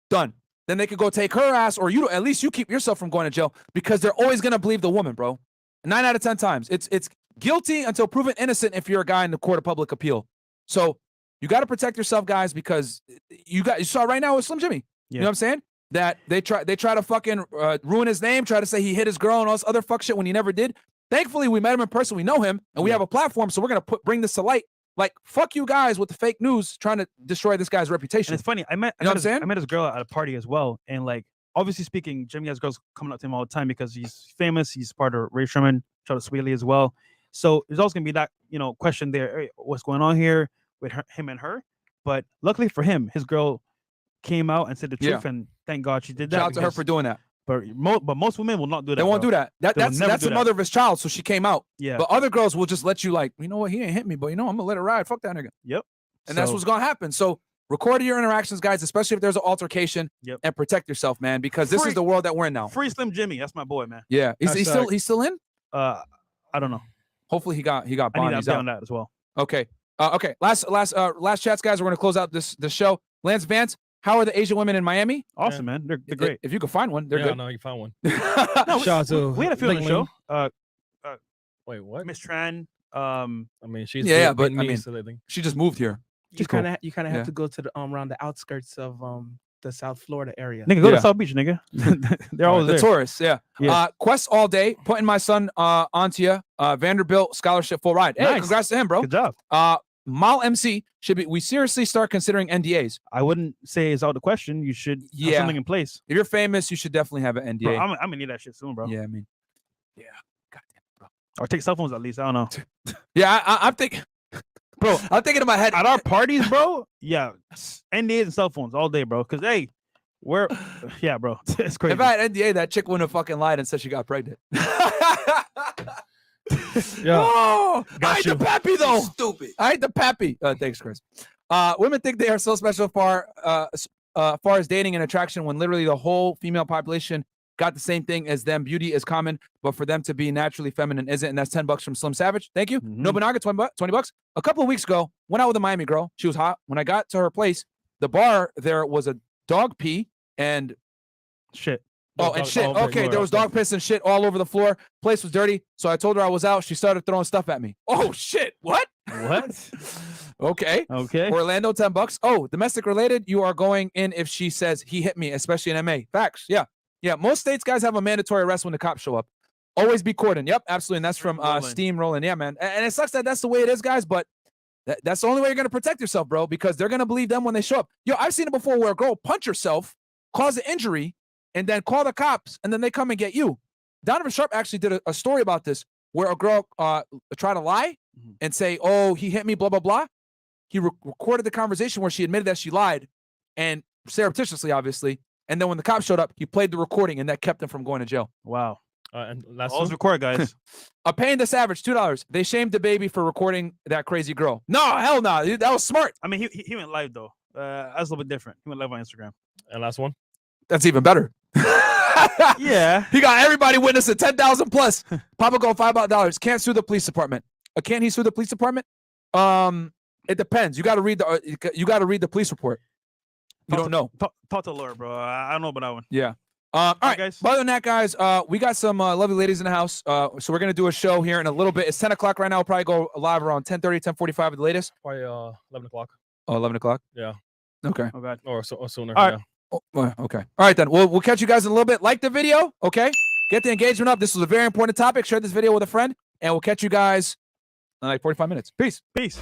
Done. Then they could go take her ass, or at least you keep yourself from going to jail, because they're always going to believe the woman, bro. 9 out of 10 times. It's guilty until proven innocent if you're a guy in the court of public appeal. So you got to protect yourself, guys, because you saw right now with Slim Jimmy. You know what I'm saying? That they try to fucking ruin his name, try to say he hit his girl and all this other fuck shit when he never did. Thankfully, we met him in person. We know him, and we have a platform, so we're going to bring this to light. Like, fuck you guys with the fake news trying to destroy this guy's reputation. And it's funny. I met his girl at a party as well. And, like, obviously speaking, Jimmy has girls coming up to him all the time because he's famous. He's part of Rae Sremmurd, shout out to Sweetie as well. So there's always going to be that, question there. Hey, what's going on here with him and her? But luckily for him, his girl came out and said the truth, and thank God she did that. Shout out to her for doing that. But most women will not do that. They won't do that. That's the mother of his child, so she came out. Yeah. But other girls will just let you, like, you know what, he ain't hit me, but I'm gonna let it ride. Fuck that nigga. Yep. And that's what's gonna happen. So Record your interactions, guys, especially if there's an altercation, and protect yourself, man, because this is the world that we're in now. Free Slim Jimmy, that's my boy, man. Yeah, he's still in. I don't know. Hopefully he got I need bond. to He's update out on that as well. Okay. Okay. Last chats, guys. We're gonna close out this show. Lance Vance, how are the Asian women in Miami? Awesome, man. They're great. If you can find one, they're good. No, you found one. No, Shout out to we had a few on the show. Wait, what? Miss Tran. I mean, she's but I mean, so she just moved here. You kind of have to go to the around the outskirts of the South Florida area. Nigga, go to South Beach, nigga. They're always the there. tourists, Quest all day, putting my son onto you. Vanderbilt scholarship full ride. Hey, Nice. congrats to him, bro. Good job. Mal MC we seriously start considering NDAs? I wouldn't say it's out of the question. You should have something in place. If you're famous, you should definitely have an NDA. Bro, I'm gonna need that shit soon, bro. Yeah, I mean, or take cell phones at least. I don't know. Yeah, I'm thinking, bro. I'm thinking in my head at our parties, bro. Yeah, NDAs and cell phones all day, bro. Cause hey, yeah, bro. It's crazy. If I had NDA, that chick wouldn't have fucking lied and said she got pregnant. Oh, I ain't the pappy though. Stupid. I ain't the pappy. Thanks, Chris. Women think they are so special far as dating and attraction when literally the whole female population got the same thing as them. Beauty is common, but for them to be naturally feminine isn't. And that's $10 from Slim Savage. Thank you. No Banaga, $20. A couple of weeks ago, went out with a Miami girl. She was hot. When I got to her place, the bar there was a dog pee and shit. Oh, and shit. Okay, there was dog piss and shit all over the floor. Place was dirty. So I told her I was out. She started throwing stuff at me. Oh, shit. What? What? Okay. Orlando, $10. Oh, domestic related. You are going in if she says he hit me, especially in MA. Facts. Yeah. Yeah. Most states, guys, have a mandatory arrest when the cops show up. Always be courting. Yep. Absolutely. And that's from Steam Rolling. Yeah, man. And it sucks that that's the way it is, guys. But that's the only way you're going to protect yourself, bro, because they're going to believe them when they show up. Yo, I've seen it before where a girl punch herself, cause an injury, and then call the cops, and then they come and get you. Donovan Sharp actually did a story about this, where a girl tried to lie and say, oh, he hit me, blah, blah, blah. He recorded the conversation where she admitted that she lied, and surreptitiously, obviously. And then when the cops showed up, he played the recording, and that kept him from going to jail. Wow. And last always record, guys. A Paying the Savage, $2. They shamed the baby for recording that crazy girl. No, hell no. That was smart. I mean, he went live, though. That's a little bit different. He went live on Instagram. And last one? That's even better. Yeah. He got everybody witnessing 10,000 plus. Papa go $5. Can't sue the police department. Can he sue the police department? It depends. You got to read the police report. You don't know. Talk to Laura, bro. I don't know about that one. Yeah. All right, guys. Other than that, guys, we got some lovely ladies in the house. So we're gonna do a show here in a little bit. It's 10 o'clock right now. We'll probably go live around 10:30, 10:45 at the latest. Probably 11 o'clock. Oh, 11 o'clock. Yeah. Okay. Oh God. Or sooner. All right. Yeah. Oh, okay. All right then. We'll catch you guys in a little bit. Like the video, okay? Get the engagement up. This was a very important topic. Share this video with a friend, and we'll catch you guys in like 45 minutes. Peace. Peace.